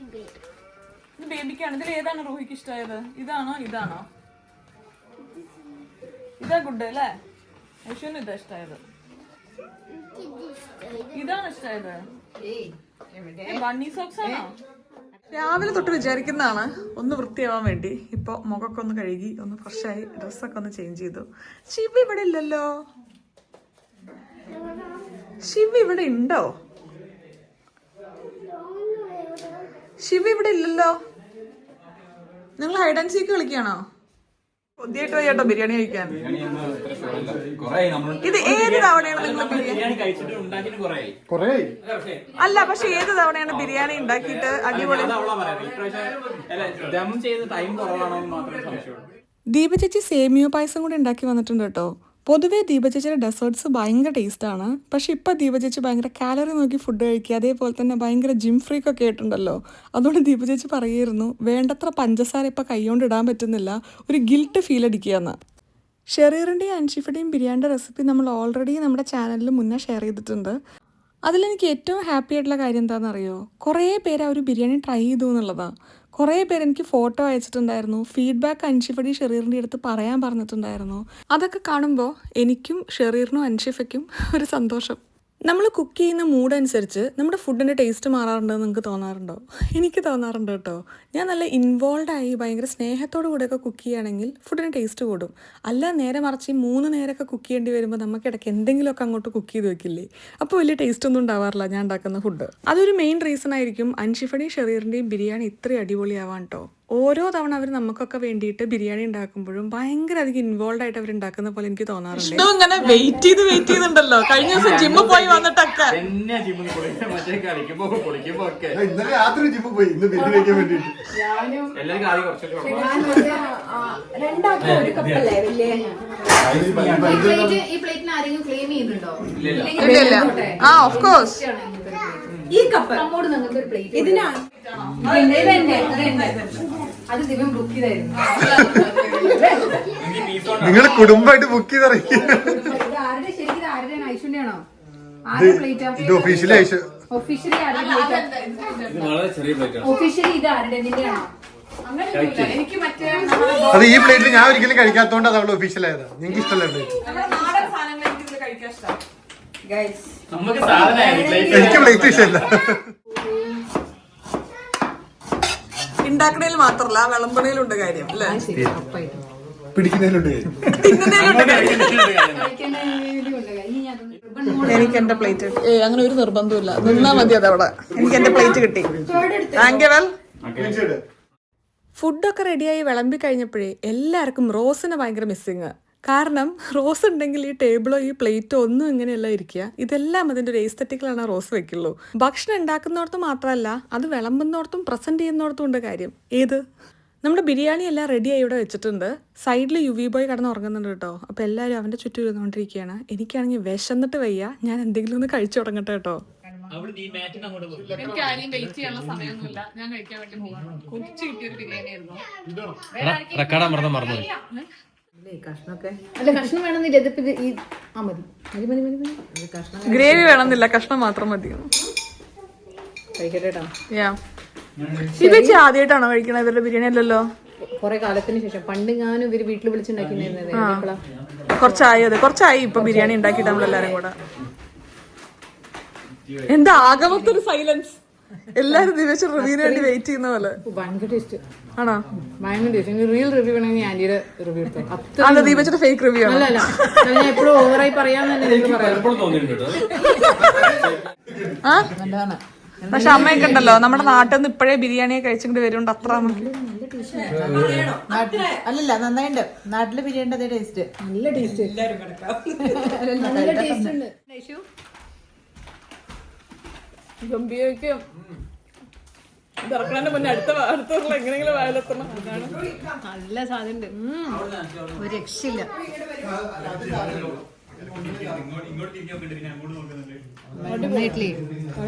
ഇത് ബേബിക്കാണ്. ഇതിൽ ഏതാണ് റൂഹിക്ക് ഇഷ്ടമായത്? ഇതാണോ ഇതാണോ? ഇതാ ഗുഡ് അല്ലേ? ഐശ്വര്യ ഇതാ ഇഷ്ടമായത്. ഇതാണ് ഇഷ്ടമായത്. ബണ്ണി സോക്സ് ആണോ? രാവിലെ തൊട്ട് വിചാരിക്കുന്നതാണ് ഒന്ന് വൃത്തിയാവാൻ വേണ്ടി. ഇപ്പൊ മുഖമൊക്കെ ഒന്ന് കഴുകി ഒന്ന് ഫ്രഷായി ഡ്രസ്സൊക്കെ ഒന്ന് ചേഞ്ച് ചെയ്തു. ശിവ ഇവിടെ ഇല്ലല്ലോ. ശിവ ഇവിടെ ഉണ്ടോ? ശിവ ഇവിടെ ഇല്ലല്ലോ. നിങ്ങൾ ഹൈഡ് ആൻഡ് സീക്ക് കളിക്കുകയാണോ? പുതിയായിട്ട് വയ്യാട്ടോ ബിരിയാണി കഴിക്കാൻ. ഇത് ഏത് തവണയാണ് നിങ്ങൾ ബിരിയാണി അല്ല, പക്ഷെ ഏത് തവണയാണ് ബിരിയാണി ഉണ്ടാക്കിയിട്ട് അടിപൊളി? ദീപചേച്ചി സേമിയോ പായസം കൂടി ഉണ്ടാക്കി വന്നിട്ടുണ്ട് കേട്ടോ. പൊതുവേ ദീപചേച്ചിയുടെ ഡെസേർട്ട്സ് ഭയങ്കര ടേസ്റ്റാണ്. പക്ഷെ ഇപ്പം ദീപചേച്ചി ഭയങ്കര കാലറി നോക്കി ഫുഡ് കഴിക്കുക, അതേപോലെ തന്നെ ഭയങ്കര ജിം ഫ്രീക്കൊക്കെ ആയിട്ടുണ്ടല്ലോ. അതുകൊണ്ട് ദീപചേച്ചി പറയുമായിരുന്നു വേണ്ടത്ര പഞ്ചസാര ഇപ്പം കൈകൊണ്ട് ഇടാൻ പറ്റുന്നില്ല, ഒരു ഗിൽട്ട് ഫീൽ അടിക്കുകയെന്ന്. ഷെറീറിൻ്റെയും അൻഷിഫയുടെയും ബിരിയാണിയുടെ റെസിപ്പി നമ്മൾ ഓൾറെഡി നമ്മുടെ ചാനലിൽ മുന്നേ ഷെയർ ചെയ്തിട്ടുണ്ട്. അതിലെനിക്ക് ഏറ്റവും ഹാപ്പി ആയിട്ടുള്ള കാര്യം എന്താണെന്നറിയോ? കുറേ പേര് ആ ഒരു ബിരിയാണി ട്രൈ ചെയ്തു എന്നുള്ളതാണ്. കുറേ പേര് എനിക്ക് ഫോട്ടോ അയച്ചിട്ടുണ്ടായിരുന്നു, ഫീഡ്ബാക്ക് അൻഷിഫടി ഷെറീറിൻ്റെ അടുത്ത് പറയാൻ പറഞ്ഞിട്ടുണ്ടായിരുന്നു. അതൊക്കെ കാണുമ്പോൾ എനിക്കും ഷെറീറിനും അൻഷിഫയ്ക്കും ഒരു സന്തോഷം. നമ്മൾ കുക്ക് ചെയ്യുന്ന മൂഡ് അനുസരിച്ച് നമ്മുടെ ഫുഡിൻ്റെ ടേസ്റ്റ് മാറാറുണ്ടെന്ന് നിങ്ങൾക്ക് തോന്നാറുണ്ടോ? എനിക്ക് തോന്നാറുണ്ട് കേട്ടോ. ഞാൻ നല്ല ഇൻവോൾവ് ആയി ഭയങ്കര സ്നേഹത്തോടു കൂടെയൊക്കെ കുക്ക് ചെയ്യുകയാണെങ്കിൽ ഫുഡിന് ടേസ്റ്റ് കൂടും. അല്ല നേരെ മറിച്ച് 3 നേരമൊക്കെ കുക്ക് ചെയ്യേണ്ടി വരുമ്പോൾ നമുക്ക് ഇടയ്ക്ക് എന്തെങ്കിലുമൊക്കെ അങ്ങോട്ട് കുക്ക് ചെയ്ത് വെക്കില്ലേ, അപ്പോൾ വലിയ ടേസ്റ്റ് ഒന്നും ഉണ്ടാവാറില്ല ഞാൻ ഉണ്ടാക്കുന്ന ഫുഡ്. അതൊരു മെയിൻ റീസൺ ആയിരിക്കും അൻഷിഫയുടെയും ഷെറീറിൻ്റെയും ബിരിയാണി ഇത്രയും അടിപൊളിയാവാൻ കേട്ടോ. ഓരോ തവണ അവർ നമുക്കൊക്കെ വേണ്ടിയിട്ട് ബിരിയാണി ഉണ്ടാക്കുമ്പോഴും ഭയങ്കര അധികം ഇൻവോൾവ് ആയിട്ട് അവർ ഉണ്ടാക്കുന്ന പോലെ എനിക്ക് തോന്നാറുണ്ട്. ഇങ്ങനെ വെയിറ്റ് ചെയ്തുണ്ടല്ലോ കഴിഞ്ഞ ദിവസം ജിമ്മിൽ പോയി വന്നിട്ടൊക്കെ. ഇന്നലെ രാത്രി ജിമ്മിൽ പോയി, ഇന്ന് ബിരിയാണി കഴിക്കാൻ വേണ്ടിട്ട്. ഈ പ്ലേറ്റിന് ആരെങ്കിലും ക്ലെയിം ചെയ്യുന്നുണ്ടോ? ആ ഓഫ് കോഴ്സ്. ഈ കപ്പ് നമ്മോട് നിങ്ങൾക്ക് ഒരു പ്ലേറ്റ് ഇതിനാണ് അത് ദിവസം ബുക്ക് ചെയ്തായിരുന്നു. നിങ്ങള് കുടുംബമായിട്ട് ബുക്ക് ചെയ്തിറങ്ങി. ആരുടെ ശരിക്കും ഇത് ആരുടെയാണ്? ഐശ്വര്യാണോ? ആരുടെ പ്ലേറ്റാ ഇത് ഒഫീഷ്യലി ഒഫീഷ്യലി ആരുടെ പ്ലേറ്റാ? ഒഫീഷ്യലി ഇത് ആരുടെ നിന്റെയാണോ? അത് ഈ പ്ലേറ്റിൽ ഞാൻ ഒരിക്കലും കഴിക്കാത്തോണ്ട് അത് അവള് ഒഫീഷ്യൽ ആയതാ. നിങ്ങൾക്ക് ഇഷ്ടമല്ല എനിക്ക് പ്ലേറ്റ് ഇഷ്ടമല്ല. ഉണ്ടാക്കണേൽ മാത്രല്ല വിളമ്പണേലുണ്ട് കാര്യം അല്ലേ? പിടിക്കുന്നതിലുണ്ട്. എനിക്ക് എന്റെ പ്ലേറ്റ് അങ്ങനെ ഒരു നിർബന്ധമില്ല, നിന്നാ മതി അതവിടെ. എനിക്ക് എന്റെ പ്ലേറ്റ് കിട്ടി. Thank you well. ഫുഡൊക്കെ റെഡിയായി വിളമ്പി കഴിഞ്ഞപ്പോഴേ എല്ലാവർക്കും റോസിനെ ഭയങ്കര മിസ്സിങ്. കാരണം റോസ് ഉണ്ടെങ്കിൽ ഈ ടേബിളോ ഈ പ്ലേറ്റോ ഒന്നും ഇങ്ങനെയല്ല ഇരിക്കുക. ഇതെല്ലാം അതിൻ്റെ ഒരു എസ്തെറ്റിക്കലാണ് റോസ് വെക്കുള്ളൂ. ഭക്ഷണം ഉണ്ടാക്കുന്നിടത്തും മാത്രമല്ല അത് വിളമ്പുന്നിടത്തും പ്രസൻറ്റ് ചെയ്യുന്നിടത്തും ഉണ്ട് കാര്യം. ഏത് നമ്മുടെ ബിരിയാണി എല്ലാം റെഡിയായി ഇവിടെ വെച്ചിട്ടുണ്ട്. സൈഡിൽ യുവി ബോയ് കടന്ന് ഉറങ്ങുന്നുണ്ട് കേട്ടോ. അപ്പോൾ എല്ലാവരും അവൻ്റെ ചുറ്റും ഇരുന്നുകൊണ്ടിരിക്കുകയാണ്. എനിക്കാണെങ്കിൽ വിശന്നിട്ട് വയ്യ, ഞാൻ എന്തെങ്കിലും ഒന്ന് കഴിച്ചു തുടങ്ങട്ടെ കേട്ടോ. എനിക്ക് ആരെയും വെയിറ്റ് ചെയ്യാനുള്ള സമയമൊന്നുമില്ല, ഞാൻ കഴിക്കാൻ വേണ്ടി പോവാണ്. കൊച്ചു കിട്ടിയൊരു ബിരിയാണി ആയിരുന്നു. അല്ല കഷ്ണം വേണമെന്നില്ല, ഇതിപ്പോ മതി മതി മതി മതി മതി. കഷ്ണം ഗ്രേവി വേണമെന്നില്ല, കഷ്ണം മാത്രം മതി. കഴിക്കട്ടെ. ശിവച്ചി ആദ്യമായിട്ടാണോ കഴിക്കണത് ഇവരുടെ ബിരിയാണി? അല്ലല്ലോ, കൊറേ കാലത്തിന് ശേഷം. പണ്ട് ഞാനും ഇവര് വീട്ടിൽ വിളിച്ചുണ്ടാക്കിയിരുന്നത്. കുറച്ചായി ഇപ്പൊ ബിരിയാണി ഉണ്ടാക്കിയിട്ട് നമ്മളെല്ലാരും കൂടെ. എന്താ ആകമൊത്തൊരു സൈലൻസ്, എല്ലാരും ദിവസം റിവ്യൂവിന് വേണ്ടി വെയിറ്റ് ചെയ്യുന്ന പോലെ. ഭയങ്കര ടേസ്റ്റ് ആണോ? ഭയങ്കര ടേസ്റ്റ്. റിയൽ റിവ്യൂ വേണമെങ്കിൽ ആന്റിയുടെ റിവ്യൂ എടുത്തു. അല്ല ദീപച്ചിന്റെ ഫേക്ക് റിവ്യൂ ആണ്. അല്ല ഞാൻ എപ്പോഴും ഓവറായി പറയാന്ന് തന്നെ നിങ്ങൾക്ക് പറയാം. നല്ലതാണ്. പക്ഷെ അമ്മയൊക്കെ ഉണ്ടല്ലോ നമ്മുടെ നാട്ടിൽ നിന്ന് ഇപ്പോഴേ ബിരിയാണിയെ കഴിച്ചിട്ട് വരുന്നുണ്ട്. അത്ര അല്ലല്ല നന്നായിണ്ട്. നാട്ടില് ബിരിയാണി അതേ ടേസ്റ്റ്. നല്ല ടേസ്റ്റ്. നല്ല ടേസ്റ്റ് ഉണ്ട്. ഗംഭീരക്കും ഇറക്കണന്റെ മുന്നേ അടുത്തുള്ള എങ്ങനെയെങ്കിലും വയലെത്തണം. നല്ല സാധനം ഉണ്ട്, ഒരു രക്ഷയില്ല.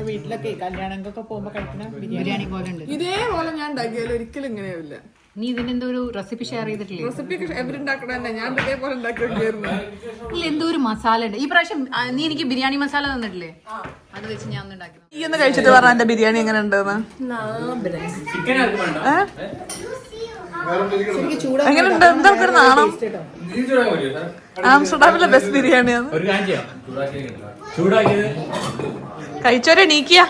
വീട്ടിലൊക്കെ കല്യാണങ്ങൾക്കൊക്കെ പോകുമ്പോ കഴിക്കുന്ന ബിരിയാണി പോലെ ഉണ്ട്. ഇതേപോലെ ഞാൻ ഉണ്ടാക്കിയാലും ഒരിക്കലും ഇങ്ങനെയാവില്ല. നീ ഇതിന്റെ എന്തോ ഒരു റെസിപ്പി ഷെയർ ചെയ്തിട്ടില്ലേ? റെസിപ്പി എവരുണ്ടാക്കണ തന്നെ ഞാൻ ഇതേപോലെ ഉണ്ടാക്കിയായിരുന്നു. ഇല്ല എന്തോ ഒരു മസാല ഉണ്ട്. ഈ പ്രാവശ്യം നീ എനിക്ക് ബിരിയാണി മസാല തന്നിട്ടില്ലേ, അത് വെച്ച് ഞാൻ ഒന്ന് ഉണ്ടാക്കി. ഈ ഒന്ന് കഴിച്ചിട്ട് പറഞ്ഞ എന്റെ ബിരിയാണി എങ്ങനെ ഉണ്ടെന്ന്. എങ്ങനെയുണ്ട്? എന്തൊക്കെ നാണം. ആംസ്റ്റർഡാമിലെ ബെസ്റ്റ് ബിരിയാണിയാണ്. കഴിച്ചോരെ നീക്കിയ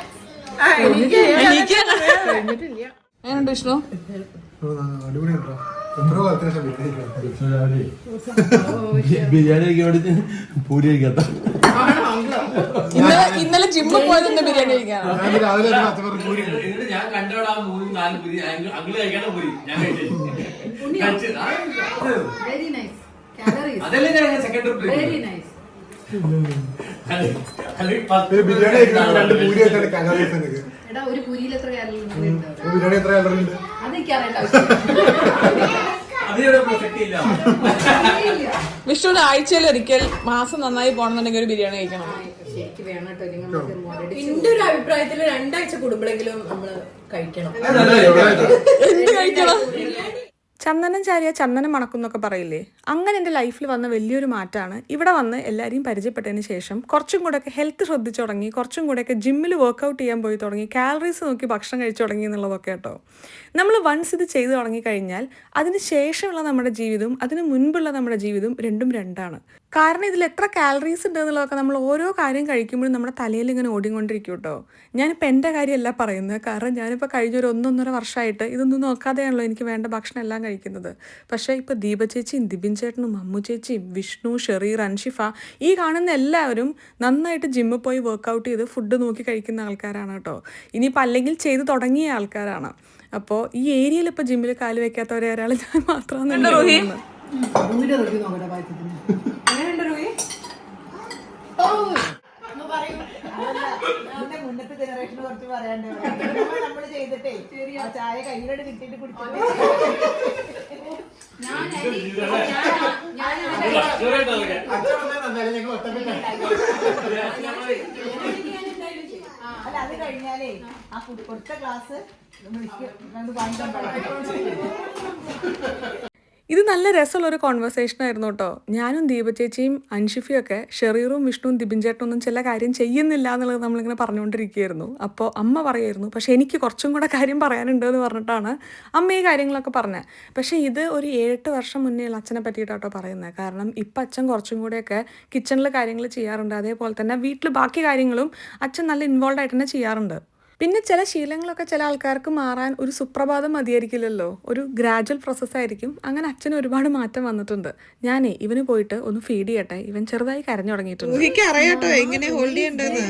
എങ്ങനെയുണ്ട് വിഷ്ണു? ഇന്നലെ ജിമ്മിൽ പോയതിന്റെ ബിരിയാണി കഴിക്കാനാണ്. എടാ ഒരു പൂരിയിൽ എത്ര കാലറി ഉണ്ട്? വിഷ്ണുവിന് ആഴ്ചയിൽ ഒരിക്കൽ മാസം നന്നായി പോകണമെന്നുണ്ടെങ്കിൽ ഒരു ബിരിയാണി കഴിക്കണം. ശരിക്കും വേണം കേട്ടോ. എന്റെ ഒരു അഭിപ്രായത്തില് 2 ആഴ്ച കൂടുമ്പോഴെങ്കിലും നമ്മള് കഴിക്കണം. എന്ത് കഴിക്കണം? ചന്ദനം ചാരിയ ചന്ദനം മണക്കും എന്നൊക്കെ പറയില്ലേ, അങ്ങനെ എൻ്റെ ലൈഫിൽ വന്ന വലിയൊരു മാറ്റമാണ്. ഇവിടെ വന്ന് എല്ലാവരെയും പരിചയപ്പെട്ടതിന് ശേഷം കുറച്ചും കൂടെയൊക്കെ ഹെൽത്ത് ശ്രദ്ധിച്ചു തുടങ്ങി, കുറച്ചും കൂടെയൊക്കെ ജിമ്മിൽ വർക്കൗട്ട് ചെയ്യാൻ പോയി തുടങ്ങി, കാലറീസ് നോക്കി ഭക്ഷണം കഴിച്ചു തുടങ്ങി എന്നുള്ളതൊക്കെ കേട്ടോ. നമ്മൾ വൺസ് ഇത് ചെയ്തു തുടങ്ങിക്കഴിഞ്ഞാൽ അതിന് ശേഷമുള്ള നമ്മുടെ ജീവിതവും അതിന് മുൻപുള്ള നമ്മുടെ ജീവിതവും രണ്ടും രണ്ടാണ്. കാരണം ഇതിൽ എത്ര കാലറീസ് ഉണ്ട് എന്നുള്ളതൊക്കെ നമ്മൾ ഓരോ കാര്യം കഴിക്കുമ്പോഴും നമ്മുടെ തലയിൽ ഇങ്ങനെ ഓടിക്കൊണ്ടിരിക്കും കേട്ടോ. ഞാനിപ്പോൾ എൻ്റെ കാര്യമല്ല പറയുന്നത്, കാരണം ഞാനിപ്പോൾ കഴിഞ്ഞൊരു 1-1.5 വർഷമായിട്ട് ഇതൊന്നും നോക്കാതെയാണല്ലോ എനിക്ക് വേണ്ട ഭക്ഷണം എല്ലാം കഴിക്കുന്നത്. പക്ഷേ ഇപ്പോൾ ദീപ ചേച്ചിയും ദിബിൻ ചേട്ടനും അമ്മു ചേച്ചിയും വിഷ്ണു, ഷെറീർ, അൻഷിഫ, ഈ കാണുന്ന എല്ലാവരും നന്നായിട്ട് ജിമ്മിൽ പോയി വർക്കൗട്ട് ചെയ്ത് ഫുഡ് നോക്കി കഴിക്കുന്ന ആൾക്കാരാണ് കേട്ടോ. ഇനിയിപ്പോൾ അല്ലെങ്കിൽ ചെയ്ത് തുടങ്ങിയ ആൾക്കാരാണ്. അപ്പോൾ ഈ ഏരിയയിൽ ഇപ്പോൾ ജിമ്മിൽ കാല് വെക്കാത്തവരെ ഒരാൾ ഞാൻ മാത്രമാണ്. മുന്നത്തെ ജനറേഷൻ കുറച്ച് പറയാണ്ട് നമ്മള് ചെയ്തിട്ടേ ആ ചായ കയ്യിലോട്ട് കിട്ടിയിട്ട് കുടിച്ചിട്ട് അല്ല, അത് കഴിഞ്ഞാലേ ആ കൊടുത്ത ക്ലാസ് ഇത് നല്ല രസമുള്ളൊരു കോൺവെർസേഷൻ ആയിരുന്നു കേട്ടോ. ഞാനും ദീപ ചേച്ചിയും അൻഷിഫയും ഒക്കെ ഷെറീറും വിഷ്ണുവും ദിബിൻ ചേട്ടനൊന്നും ചില കാര്യം ചെയ്യുന്നില്ല എന്നുള്ളത് നമ്മളിങ്ങനെ പറഞ്ഞുകൊണ്ടിരിക്കുകയായിരുന്നു. അപ്പോൾ അമ്മ പറയുമായിരുന്നു, പക്ഷേ എനിക്ക് കുറച്ചും കൂടെ കാര്യം പറയാനുണ്ട് എന്ന് പറഞ്ഞിട്ടാണ് അമ്മ ഈ കാര്യങ്ങളൊക്കെ പറഞ്ഞത്. പക്ഷേ ഇത് ഒരു 7-8 വർഷം മുന്നേ അച്ഛനെ പറ്റിയിട്ടാട്ടോ പറയുന്നത്. കാരണം ഇപ്പം അച്ഛൻ കുറച്ചും കൂടെയൊക്കെ കിച്ചണിൽ കാര്യങ്ങൾ ചെയ്യാറുണ്ട്. അതേപോലെ തന്നെ വീട്ടിൽ ബാക്കി കാര്യങ്ങളും അച്ഛൻ നല്ല ഇൻവോൾവ് ആയിട്ട് തന്നെ ചെയ്യാറുണ്ട്. പിന്നെ ചില ശീലങ്ങളൊക്കെ ചില ആൾക്കാർക്ക് മാറാൻ ഒരു സുപ്രഭാതം മതിയായിരിക്കില്ലല്ലോ, ഒരു ഗ്രാജുവൽ പ്രോസസ്സായിരിക്കും. അങ്ങനെ അച്ഛന് ഒരുപാട് മാറ്റം വന്നിട്ടുണ്ട്. ഞാനേ ഇവന് പോയിട്ട് ഒന്ന് ഫീഡ് ചെയ്യട്ടെ, ഇവൻ ചെറുതായി കരഞ്ഞു തുടങ്ങിയിട്ടുണ്ട്. അറിയാട്ടോ എങ്ങനെ ഹോൾഡ് ചെയ്യണ്ടെന്ന്.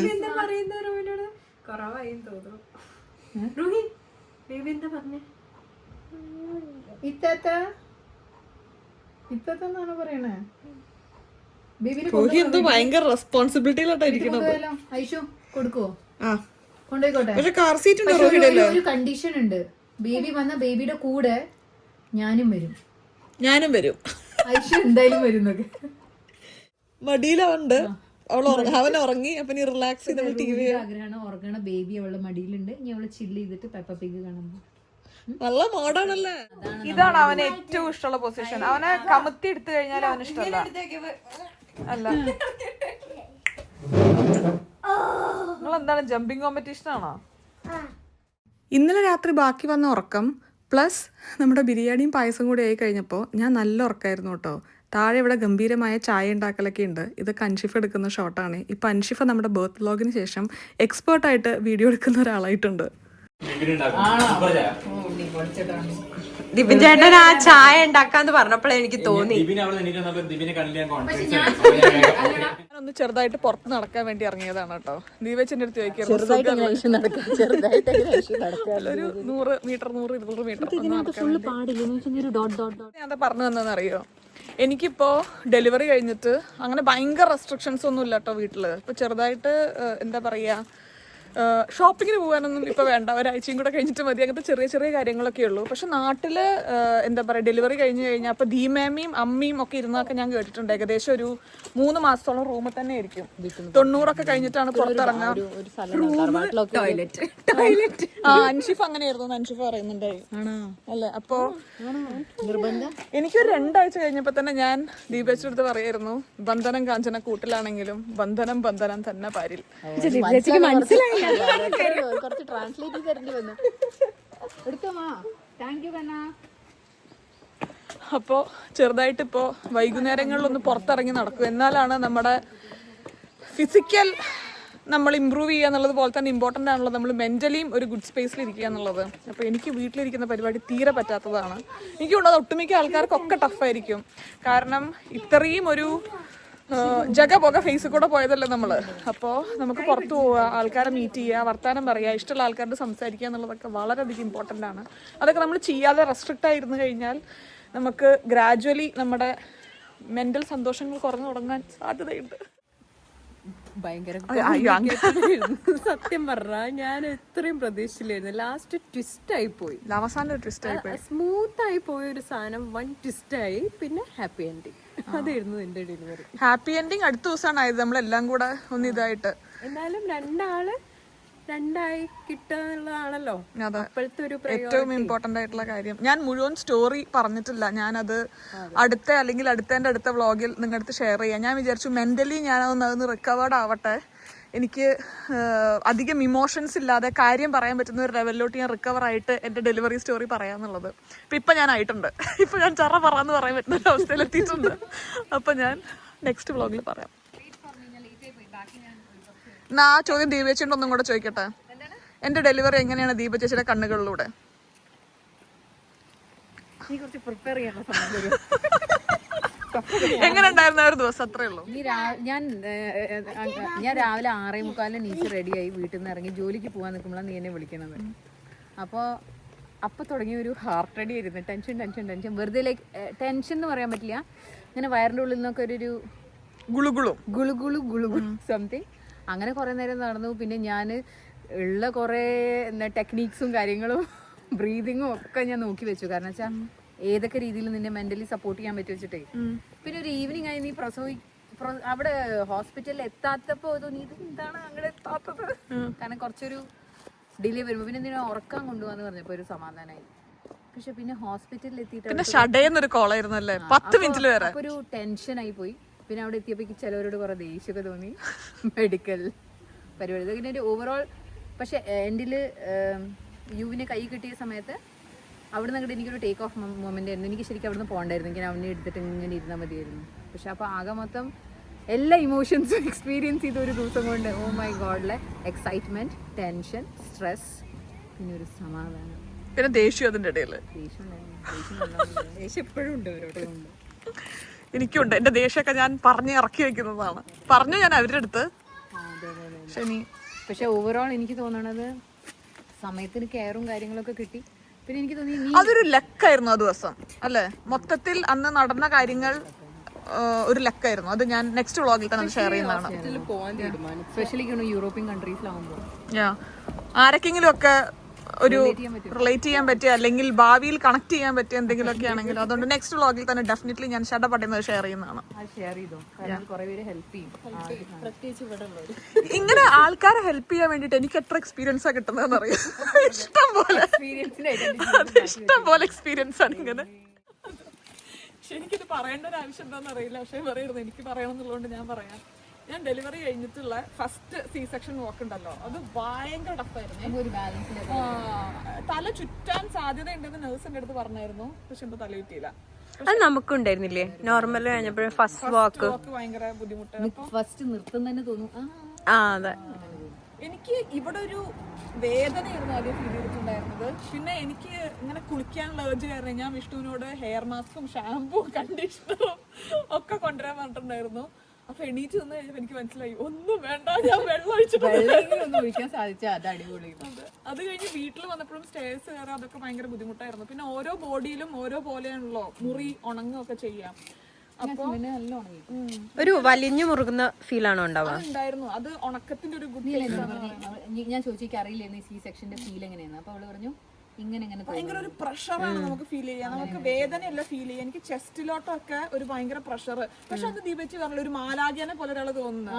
എന്തോ ഭയങ്കര റെസ്പോൺസിബിലിറ്റിയിലോട്ടാ ഇരിക്കുന്നത്. ഐഷു കൊടുക്കുവോ? ആ, കൊണ്ടുപോയിക്കോട്ടെ. പക്ഷെ കാർ സീറ്റ് പക്ഷെ ഒരു കണ്ടീഷൻ ഉണ്ട്, ബേബി വന്ന ബേബിയുടെ കൂടെ ഞാനും വരും. ഐഷു എന്തായാലും വരുന്നൊക്കെ മടിയിലുണ്ട്. അവൻ ഉറങ്ങി, അപ്പൊ നീ റിലാക്സ് ചെയ്ത് ടി വി ആഗ്രഹമാണ്. ഉറങ്ങണ ബേബി അവളുടെ മടിയിലുണ്ട്. ഇനി അവള് ചില്ല് ചെയ്തിട്ട് പെപ്പ പിഗ് കാണാൻ. നല്ല മോഡാണല്ലേ. ഇതാണ് അവന് ഏറ്റവും ഇഷ്ടമുള്ള പൊസിഷൻ. അവനെ കമത്തി എടുത്തു കഴിഞ്ഞാൽ അവന് ഇഷ്ടമല്ല. അല്ല, നിങ്ങളെന്താണ് ജമ്പിങ് കോമ്പറ്റീഷൻ ആണോ? ഇന്നലെ രാത്രി ബാക്കി വന്ന ഉറക്കം പ്ലസ് നമ്മുടെ ബിരിയാണിയും പായസം കൂടി ആയി കഴിഞ്ഞപ്പോൾ ഞാൻ നല്ല ഉറക്കമായിരുന്നു കേട്ടോ. താഴെ ഇവിടെ ഗംഭീരമായ ചായ ഉണ്ടാക്കലൊക്കെ ഉണ്ട്. ഇതൊക്കെ അൻഷിഫ എടുക്കുന്ന ഷോട്ടാണ്. ഇപ്പം അൻഷിഫ നമ്മുടെ ബർത്ത് വ്ലോഗിന് ശേഷം എക്സ്പേർട്ടായിട്ട് വീഡിയോ എടുക്കുന്ന ഒരാളായിട്ടുണ്ട്. ദിബിൻ ചേട്ടൻ ആ ചായ ഉണ്ടാക്കാന്ന് പറഞ്ഞപ്പോഴേ എനിക്ക് തോന്നി ഒന്ന് ചെറുതായിട്ട് പുറത്ത് നടക്കാൻ വേണ്ടി ഇറങ്ങിയതാണ് കേട്ടോ. ദീപച്ചന്റെ അടുത്ത് ചോദിക്കാറ് ഒരു 100 മീറ്റർ 100-200 മീറ്റർ ഞാൻ പറഞ്ഞു തന്നെന്നറിയോ. എനിക്കിപ്പോൾ ഡെലിവറി കഴിഞ്ഞിട്ട് അങ്ങനെ ഭയങ്കര റെസ്ട്രിക്ഷൻസ് ഒന്നും ഇല്ല കേട്ടോ വീട്ടിൽ. ഇപ്പോൾ ചെറുതായിട്ട് എന്താ പറയുക, ഷോപ്പിങ്ങിന് പോകാനൊന്നും ഇപ്പോൾ വേണ്ട, ഒരാഴ്ചയും കൂടെ കഴിഞ്ഞിട്ട് മതി, അങ്ങനത്തെ ചെറിയ ചെറിയ കാര്യങ്ങളൊക്കെ ഉള്ളൂ. പക്ഷെ നാട്ടിൽ എന്താ പറയുക, ഡെലിവറി കഴിഞ്ഞ് കഴിഞ്ഞാൽ അപ്പോൾ ദീമേമ്മയും അമ്മയും ഒക്കെ ഇരുന്നൊക്കെ ഞാൻ കേട്ടിട്ടുണ്ട്. ഏകദേശം ഒരു 3 മാസത്തോളം റൂമിൽ തന്നെ ആയിരിക്കും. 90 കഴിഞ്ഞിട്ടാണ് പുറത്തിറങ്ങാം. അൻഷിഫ് അങ്ങനെയായിരുന്നു, അൻഷിഫ് പറയുന്നുണ്ടായി അല്ലേ. അപ്പോൾ എനിക്കൊരു 2 ആഴ്ച കഴിഞ്ഞപ്പോൾ തന്നെ ഞാൻ ദീപേച്ചിയുടെ അടുത്ത് പറയായിരുന്നു, ബന്ധനം കാഞ്ചന കൂട്ടിലാണെങ്കിലും ബന്ധനം ബന്ധനം തന്നെ പാരിൽ. മനസ്സിലായി. കുറച്ച് ട്രാൻസ്ലേറ്റ് ചെയ്ത് തരേണ്ടി വന്നു. എടുത്തോമാ, താങ്ക് യു കണ്ണാ. അപ്പോൾ ചെറുതായിട്ട് ഇപ്പോൾ വൈകുന്നേരങ്ങളിലൊന്ന് പുറത്തിറങ്ങി നടക്കും. എന്നാലാണ് നമ്മുടെ ഫിസിക്കൽ നമ്മൾ ഇമ്പ്രൂവ് ചെയ്യുക എന്നുള്ളത് പോലെ തന്നെ ഇമ്പോർട്ടൻ്റ് ആണല്ലോ നമ്മൾ മെൻ്റലിയും ഒരു ഗുഡ് സ്പേസിൽ ഇരിക്കുക എന്നുള്ളത്. അപ്പോൾ എനിക്ക് വീട്ടിലിരിക്കുന്ന പരിപാടി തീരെ പറ്റാത്തതാണ്. എനിക്ക് തോന്നുന്നത് ഒട്ടുമിക്ക ആൾക്കാർക്കൊക്കെ ടഫായിരിക്കും. കാരണം ഇത്രയും ഒരു ജഗ ഫേസിൽ കൂടെ പോയതല്ലേ നമ്മൾ. അപ്പോൾ നമുക്ക് പുറത്ത് പോവുക, ആൾക്കാരെ മീറ്റ് ചെയ്യുക, വർത്താനം പറയുക, ഇഷ്ടമുള്ള ആൾക്കാരോട് സംസാരിക്കുക എന്നുള്ളതൊക്കെ വളരെയധികം ഇമ്പോർട്ടൻ്റ് ആണ്. അതൊക്കെ നമ്മൾ ചെയ്യാതെ റെസ്ട്രിക്റ്റ് ആയിരുന്നു കഴിഞ്ഞാൽ നമുക്ക് ഗ്രാജുവലി നമ്മുടെ മെൻ്റൽ സന്തോഷങ്ങൾ കുറഞ്ഞു തുടങ്ങാൻ സാധ്യതയുണ്ട്. ഭയങ്കര സത്യം പറഞ്ഞാ ഞാൻ എത്രയും പ്രതീക്ഷിച്ചില്ലായിരുന്നു. ലാസ്റ്റ് ട്വിസ്റ്റ് ആയി പോയി, അവസാനം ട്വിസ്റ്റ് ആയി പോയി. സ്മൂത്ത് ആയി പോയ ഒരു സാധനം 1 ട്വിസ്റ്റ് ആയി, പിന്നെ ഹാപ്പി എൻഡിങ്. അതായിരുന്നു എന്റെ ഡെലിവറി. ഹാപ്പി എൻഡിങ് അടുത്ത ദിവസമാണ് ആയത്, നമ്മളെല്ലാം കൂടെ ഒന്ന് ഇതായിട്ട്. എന്നാലും 2 ആള് രണ്ടായി കിട്ടുകയാണല്ലോ അതെ. അപ്പോഴത്തെ ഒരു ഏറ്റവും ഇമ്പോർട്ടന്റ് ആയിട്ടുള്ള കാര്യം. ഞാൻ മുഴുവൻ സ്റ്റോറി പറഞ്ഞിട്ടില്ല, ഞാനത് അല്ലെങ്കിൽ അടുത്ത വ്ളോഗിൽ നിങ്ങളുടെ അടുത്ത് ഷെയർ ചെയ്യാം. ഞാൻ വിചാരിച്ചു മെന്റലി ഞാനതൊന്ന് റിക്കവേർഡ് ആവട്ടെ, എനിക്ക് അധികം ഇമോഷൻസ് ഇല്ലാതെ കാര്യം പറയാൻ പറ്റുന്ന ഒരു ലെവലിലോട്ട് ഞാൻ റിക്കവർ ആയിട്ട് എൻ്റെ ഡെലിവറി സ്റ്റോറി പറയാന്നുള്ളത്. ഇപ്പം ഞാൻ ആയിട്ടുണ്ട്. ഇപ്പം ഞാൻ പറന്ന് പറയാൻ പറ്റുന്ന ഒരു അവസ്ഥയിലെത്തിയിട്ടുണ്ട്. അപ്പം ഞാൻ നെക്സ്റ്റ് വ്ളോഗിൽ പറയാം. എന്നാ ആ ചോദ്യം ദീപ ചേച്ചിയുടെ ഒന്നും കൂടെ ചോദിക്കട്ടെ. എൻ്റെ ഡെലിവറി എങ്ങനെയാണ് ദീപ ചേച്ചിയുടെ കണ്ണുകളിലൂടെ? എങ്ങനെ ഉണ്ടായിരുന്ന ഒരു ദിവസം? അത്രേ ഉള്ളൂ. ഞാൻ രാവിലെ 6:45 നീച്ച് റെഡിയായി വീട്ടിൽ നിന്ന് ഇറങ്ങി ജോലിക്ക് പോകാൻ നിൽക്കുമ്പോഴാണ് നീ എന്നെ വിളിക്കണത്. അപ്പോൾ തുടങ്ങിയ ഒരു ഹാർട്ട് റെഡി ആയിരുന്നു. ടെൻഷൻ വെറുതെ ലൈക്ക് ടെൻഷൻ എന്ന് പറയാൻ പറ്റില്ല, ഇങ്ങനെ വയറിൻ്റെ ഉള്ളിൽ നിന്നൊക്കെ ഒരു ഗുളുഗുളു സംതിങ്. അങ്ങനെ കുറേ നേരം നടന്നു. പിന്നെ ഞാൻ ഉള്ള കുറേ ടെക്നീക്സും കാര്യങ്ങളും ബ്രീതിങ്ങും ഒക്കെ ഞാൻ നോക്കി വെച്ചു. കാരണം വെച്ചാൽ ഏതൊക്കെ രീതിയിൽ നിന്നെ മെന്റലി സപ്പോർട്ട് ചെയ്യാൻ പറ്റി വെച്ചിട്ടേ. പിന്നെ ഒരു ഈവനിങ് ആയി നീ അവിടെ ഹോസ്പിറ്റലിൽ എത്താത്തപ്പോ തോന്നി ഇത് എന്താണ് അങ്ങനെ എത്താത്തത്, കാരണം കുറച്ചൊരു ഡിലേ വരുമ്പോ പിന്നെ എന്തിനാ ഉറക്കാൻ കൊണ്ടുപോകാന്ന് പറഞ്ഞപ്പോ ഒരു സമാധാനമായി. പക്ഷെ പിന്നെ ഹോസ്പിറ്റലിൽ എത്തിയിട്ട് ഒരു ടെൻഷനായി പോയി. പിന്നെ അവിടെ എത്തിയപ്പോ ചിലവരോട് കുറെ ദേഷ്യമൊക്കെ തോന്നി. മെഡിക്കൽ പരിപാടി ഇങ്ങനെ ഒരു ഓവറോൾ. പക്ഷെ എൻഡില് യുവിനെ കൈ കിട്ടിയ സമയത്ത് അവിടെ നിന്ന് എനിക്കൊരു ടേക്ക് ഓഫ് മൊമെന്റ് ആയിരുന്നു. എനിക്ക് ശരിക്കും അവിടെ നിന്ന് പോകണ്ടായിരുന്നു, എനിക്ക് അവനെ എടുത്തിട്ട് ഇങ്ങനെ ഇരുന്നാൽ മതിയായിരുന്നു. പക്ഷെ അപ്പോൾ ആകെ മൊത്തം എല്ലാ ഇമോഷൻസും എക്സ്പീരിയൻസ് ചെയ്ത ഒരു ദിവസം കൊണ്ട് ഓ മൈ ഗോഡിലെ എക്സൈറ്റ്മെന്റ്, ടെൻഷൻ, സ്ട്രെസ്, പിന്നെ ഒരു സമാധാനം, പിന്നെ ദേഷ്യം. അതിൻ്റെ ഇടയിൽ ദേഷ്യം എപ്പോഴും ഉണ്ട്, അവരോടുണ്ട്. എനിക്കുണ്ട്. എൻ്റെ ദേഷ്യമൊക്കെ ഞാൻ പറഞ്ഞ് ഇറക്കി വെക്കുന്നതാണ്. പറഞ്ഞു ഞാൻ അവരുടെ അടുത്ത്. പക്ഷെ ഓവറോൾ എനിക്ക് തോന്നണത് സമയത്തിന് കെയറും കാര്യങ്ങളൊക്കെ കിട്ടി. പിന്നെ എനിക്ക് തോന്നി അതൊരു ലക്കായിരുന്നു ആ ദിവസം അല്ലേ? മൊത്തത്തിൽ അന്ന് നടന്ന കാര്യങ്ങൾ ഒരു ലക്കായിരുന്നു. അത് ഞാൻ നെക്സ്റ്റ് വ്ളോഗിൽ തന്നെ ഷെയർ ചെയ്യുന്നതാണ്. പോകാൻ തീരുമാനം, സ്പെഷ്യലി യൂറോപ്യൻ കൺട്രീസിലാവുമ്പോൾ ആരൊക്കെങ്കിലും ഒക്കെ ഒരു റിലേറ്റ് ചെയ്യാൻ പറ്റിയ അല്ലെങ്കിൽ ഭാവിയിൽ കണക്ട് ചെയ്യാൻ പറ്റിയ എന്തെങ്കിലുമൊക്കെ ആണെങ്കിൽ അതുകൊണ്ട് നെക്സ്റ്റ് വ്ളോഗിൽ തന്നെ ഡെഫിനറ്റ്ലി ഞാൻ ഷടപടുന്നത് ഷെയർ ചെയ്യുന്നതാണ്. ഇങ്ങനെ ആൾക്കാരെ ഹെൽപ്പ് ചെയ്യാൻ വേണ്ടിട്ട് എനിക്ക് എത്ര എക്സ്പീരിയൻസാണ് കിട്ടുന്നതെന്ന് അറിയാം. ഇഷ്ടം പോലെ എക്സ്പീരിയൻസ് ആണ് ഇങ്ങനെ. പക്ഷെ എനിക്കിത് പറയേണ്ട ഒരു ആവശ്യം എന്താണെന്ന് അറിയില്ല, പക്ഷെ പറയരുത്, എനിക്ക് പറയണം എന്നുള്ളതുകൊണ്ട് ഞാൻ പറയാം. ഞാൻ ഡെലിവറി കഴിഞ്ഞിട്ടുള്ള ഫസ്റ്റ് സി സെക്ഷൻ വാക്ക് ഉണ്ടല്ലോ, അത് ഭയങ്കര ടഫായിരുന്നു. തല ചുറ്റാൻ സാധ്യതയുണ്ടെന്ന് നേഴ്സിന്റെ അടുത്ത് പറഞ്ഞായിരുന്നു, പക്ഷെ എന്തോ തല ചുറ്റിയില്ല. അത് നമുക്കുണ്ടായിരുന്നില്ലേ നോർമൽ കഴിഞ്ഞപ്പോഴും ഫസ്റ്റ് വാക്ക് ഭയങ്കര ബുദ്ധിമുട്ടാണ്. ഫസ്റ്റ് നിർത്തം തന്നെ തോന്നും. അതെ, എനിക്ക് ഇവിടെ ഒരു വേദനയായിരുന്നു ആദ്യം ഫീൽ ചെയ്തിട്ടുണ്ടായിരുന്നത്. പിന്നെ എനിക്ക് ഇങ്ങനെ കുളിക്കാനുള്ള ഏർജ് കാരണം ഞാൻ വിഷ്ണുവിനോട് ഹെയർ മാസ്കും ഷാമ്പൂ കണ്ടീഷണറും ഒക്കെ കൊണ്ടുവരാൻ പറഞ്ഞിട്ടുണ്ടായിരുന്നു. അപ്പൊ എണീറ്റ് നിന്ന് കഴിഞ്ഞപ്പോൾ എനിക്ക് മനസ്സിലായി ഒന്നും വേണ്ട, ഞാൻ വെള്ളം ഒഴിക്കാൻ സാധിച്ചാൽ അത് അടിപൊളി. അത് കഴിഞ്ഞ് വീട്ടിൽ വന്നപ്പോഴും സ്റ്റേഴ്സ് കയറാൻ അതൊക്കെ ഭയങ്കര ബുദ്ധിമുട്ടായിരുന്നു. പിന്നെ ഓരോ ബോഡിയിലും ഓരോ പോലെയാണല്ലോ, മുറി ഉണങ്ങുകയൊക്കെ ചെയ്യാം. അപ്പൊ ഒരു വലിഞ്ഞു മുറുകുന്ന ഫീൽ ആണോ ഉണ്ടാവുക? ഉണ്ടായിരുന്നു. അത് ഉണക്കത്തിന്റെ ഒരു ഞാൻ ചോദിച്ചേക്ക് അറിയില്ലായിരുന്നു സി സെക്ഷന്റെ ഫീൽ എങ്ങനെയായിരുന്നു. അപ്പൊ അവള് പറഞ്ഞു ഇങ്ങനെ ഭയങ്കര ഒരു പ്രഷറാണ് നമുക്ക് ഫീൽ ചെയ്യാം. നമുക്ക് വേദനയല്ല ഫീൽ ചെയ്യാം. എനിക്ക് ചെസ്റ്റിലോട്ടൊക്കെ ഒരു ഭയങ്കര പ്രഷർ. പക്ഷെ അത് ദീപച്ചി പറഞ്ഞ ഒരു മാലാഖ്യാനെ പോലെ ഒരാൾ തോന്നുന്നു.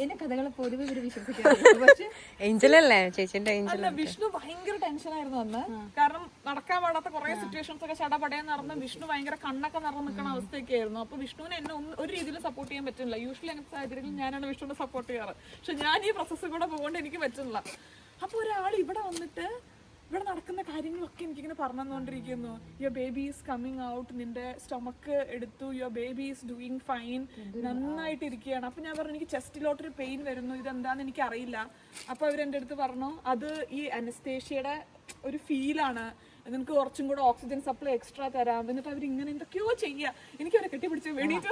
എന്റെ കഥകളെ പൊതുവെ ഇവര് വിശ്വസിക്കാറില്ല. ഏഞ്ചലല്ലേ ചേച്ചിന്റെ ഏഞ്ചൽ? അല്ല, വിഷ്ണു ഭയങ്കര ടെൻഷനായിരുന്നു അന്ന്. കാരണം നടക്കാൻ പാടാത്ത കുറെ സിറ്റുവേഷൻസ് ഒക്കെ ചടപടയെ നടന്ന് വിഷ്ണു ഭയങ്കര കണ്ണൊക്കെ നിറഞ്ഞു നിൽക്കുന്ന അവസ്ഥയൊക്കെ ആയിരുന്നു. അപ്പൊ വിഷ്ണുവിനെ എന്നെ ഒരു രീതിയിൽ സപ്പോർട്ട് ചെയ്യാൻ പറ്റുന്നില്ല. യൂഷ്വലി അങ്ങനത്തെ സാഹചര്യത്തിൽ ഞാനാണ് വിഷ്ണുവിനെ സപ്പോർട്ട് ചെയ്യാറ്. പക്ഷെ ഞാൻ ഈ പ്രോസസ്സിൽ കൂടെ പോകൊണ്ട് എനിക്ക് പറ്റുന്നില്ല. അപ്പൊ ഒരാൾ ഇവിടെ വന്നിട്ട് ഇവിടെ നടക്കുന്ന കാര്യങ്ങളൊക്കെ എനിക്കിങ്ങനെ പറഞ്ഞുകൊണ്ടിരിക്കുന്നു. Your baby is coming out, നിന്റെ സ്റ്റൊമക്ക് എടുത്തു, your baby is doing fine, നന്നായിട്ട് ഇരിക്കുകയാണ്. അപ്പൊ ഞാൻ പറഞ്ഞു എനിക്ക് ചെസ്റ്റിലോട്ടൊരു പെയിൻ വരുന്നു, ഇതെന്താന്ന് എനിക്ക് അറിയില്ല. അപ്പൊ അവരെന്റെ അടുത്ത് പറഞ്ഞു അത് ഈ അനസ്തേഷ്യയുടെ ഒരു ഫീലാണ്, നിനക്ക് കുറച്ചും കൂടെ ഓക്സിജൻ സപ്ലൈ എക്സ്ട്രാ തരാം. എന്നിട്ട് അവരിങ്ങനെ എന്തൊക്കെയോ ചെയ്യാ. എനിക്ക് അവരെ കെട്ടിപ്പിടിച്ച് വേണ്ടിയിട്ട്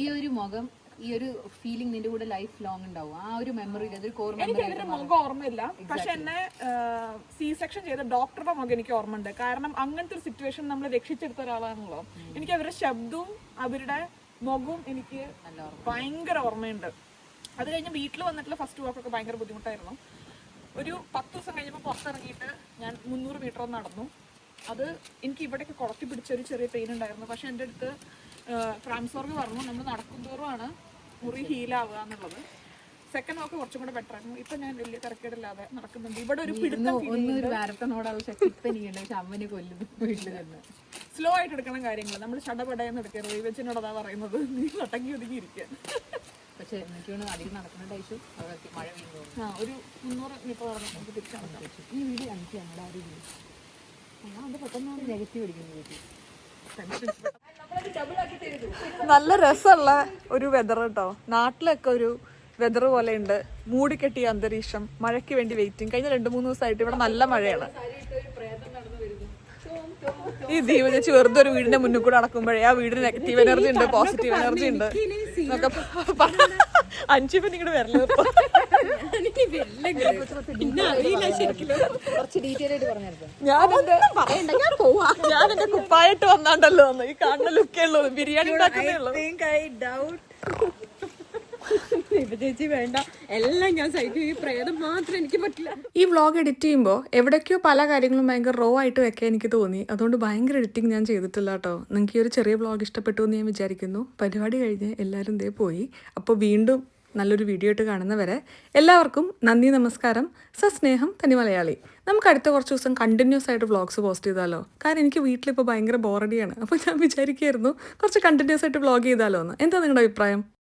ഈ ഒരു മുഖം, ഈ ഒരു ഫീലിംഗ് നിന്റെ കൂടെ ലൈഫ് ലോങ് ഉണ്ടാവും. ആ ഒരു മെമ്മറി, അതൊരു കോർ മെമ്മറി. എനിക്ക് അതിന്റെ മുഖം ഓർമ്മയില്ല, പക്ഷെ എന്നെ സി സെക്ഷൻ ചെയ്ത ഡോക്ടറുടെ മുഖം എനിക്ക് ഓർമ്മയുണ്ട്. കാരണം അങ്ങനത്തെ ഒരു സിറ്റുവേഷൻ നമ്മൾ രക്ഷിച്ചെടുത്ത ഒരാളാണല്ലോ. എനിക്ക് അവരുടെ ശബ്ദവും അവരുടെ മുഖവും എനിക്ക് ഭയങ്കര ഓർമ്മയുണ്ട്. അത് കഴിഞ്ഞ് വീട്ടിൽ വന്നിട്ടുള്ള ഫസ്റ്റ് വാക്കൊക്കെ ഭയങ്കര ബുദ്ധിമുട്ടായിരുന്നു. ഒരു 10 ദിവസം കഴിഞ്ഞപ്പോൾ പുറത്തിറങ്ങിയിട്ട് ഞാൻ 300 മീറ്റർ നടന്നു. അത് എനിക്ക് ഇവിടെയൊക്കെ കുളത്തി പിടിച്ചൊരു ചെറിയ പെയിൻ ഉണ്ടായിരുന്നു. പക്ഷെ എൻ്റെ അടുത്ത് ഫ്രാൻസോർഗ് പറഞ്ഞു നമ്മൾ നടക്കുന്തോറുമാണ് മുറി ഹീലാവുക എന്നുള്ളത്. സെക്കൻഡ് വാക്ക് കുറച്ചും കൂടെ ബെറ്റർ ആയിരുന്നു. ഇപ്പൊ ഞാൻ വലിയ തിരക്കേടില്ലാതെ നടക്കുന്നുണ്ട്. ഇവിടെ ഒരു പിടുത്തം ഒന്നും ഒരു മാരത്തണോടുള്ള ശക്തി ഇപ്പം എനിക്കുണ്ട്. പക്ഷെ അമ്മനെ കൊല്ലുന്നു വീട്ടിൽ തന്നെ. സ്ലോ ആയിട്ട് എടുക്കണം കാര്യങ്ങൾ. നമ്മൾ ചടപടയെന്ന് എടുക്കരുത്. വിവച്ചനോട് അതാ പറയുന്നത്, നീ ഒട്ടങ്ങി ഒതുങ്ങിയിരിക്കുക. പക്ഷെ എനിക്ക് തോന്നുന്നു അധികം നടക്കുന്ന ടൈഷു അവിടെ മഴ വീഴുന്നു. ഒരു 300 മീറ്റർ നടന്ന് നമുക്ക് തിരിച്ചാണ്. ഈ വീഡിയോ കാണിച്ചു ഞങ്ങളുടെ ആരും അത് പെട്ടെന്ന് നെഗറ്റീവ് അടിക്കുന്നു വീട്ടിൽ. നല്ല രസമുള്ള ഒരു വെതർ കേട്ടോ. നാട്ടിലൊക്കെ ഒരു വെതർ പോലെ ഉണ്ട്. മൂടിക്കെട്ടിയ അന്തരീക്ഷം, മഴയ്ക്ക് വേണ്ടി വെയിറ്റിംഗ്. കഴിഞ്ഞ 2-3 ദിവസമായിട്ട് ഇവിടെ നല്ല മഴയാണ്. ഈ ദീപ ചേച്ചി വെറുതെ ഒരു വീടിന്റെ മുന്നിൽ കൂടെ നടക്കുമ്പോഴേ ആ വീടിന് നെഗറ്റീവ് എനർജി ഉണ്ട്, പോസിറ്റീവ് എനർജി ഉണ്ട് എന്നൊക്കെ 5 മിനിറ്റ് ഇങ്ങോട്ട് വരല്ലോ. കുറച്ച് ഡീറ്റെയിൽ ആയിട്ട് പറഞ്ഞിരുന്നു. ഞാൻ എന്റെ കുപ്പായിട്ട് വന്നാണ്ടല്ലോ ഈ കാണുന്ന ലുക്കേ ഉള്ളൂ. ബിരിയാണി ഉണ്ടാക്കുന്നേ ഉള്ളൂ. ചേച്ചി വേണ്ട, എല്ലാം ഞാൻ സഹിക്കും. ഈ പ്രേതം മാത്രം എനിക്ക് പറ്റില്ല. ഈ വ്ളോഗ് എഡിറ്റ് ചെയ്യുമ്പോൾ എവിടേക്കോ പല കാര്യങ്ങളും ഭയങ്കര റോ ആയിട്ട് വെക്കാൻ എനിക്ക് തോന്നി. അതുകൊണ്ട് ഭയങ്കര എഡിറ്റിംഗ് ഞാൻ ചെയ്തിട്ടില്ല കേട്ടോ. നിങ്ങൾക്ക് ഈ ഒരു ചെറിയ വ്ളോഗ് ഇഷ്ടപ്പെട്ടു എന്ന് ഞാൻ വിചാരിക്കുന്നു. പരിപാടി കഴിഞ്ഞ് എല്ലാവരും ദേ പോയി. അപ്പോൾ വീണ്ടും നല്ലൊരു വീഡിയോ ആയിട്ട് കാണുന്നവരെ എല്ലാവർക്കും നന്ദി, നമസ്കാരം, സസ്നേഹം, തനി മലയാളി. നമുക്ക് അടുത്ത കുറച്ച് ദിവസം കണ്ടിന്യൂസ് ആയിട്ട് വ്ളോഗ്സ് പോസ്റ്റ് ചെയ്താലോ? കാരണം എനിക്ക് വീട്ടിലിപ്പോൾ ഭയങ്കര ബോറടിയാണ്. അപ്പോൾ ഞാൻ വിചാരിക്കുമായിരുന്നു കുറച്ച് കണ്ടിന്യൂസ് ആയിട്ട് വ്ളോഗ് ചെയ്താലോ എന്ന്. എന്താ നിങ്ങളുടെ അഭിപ്രായം?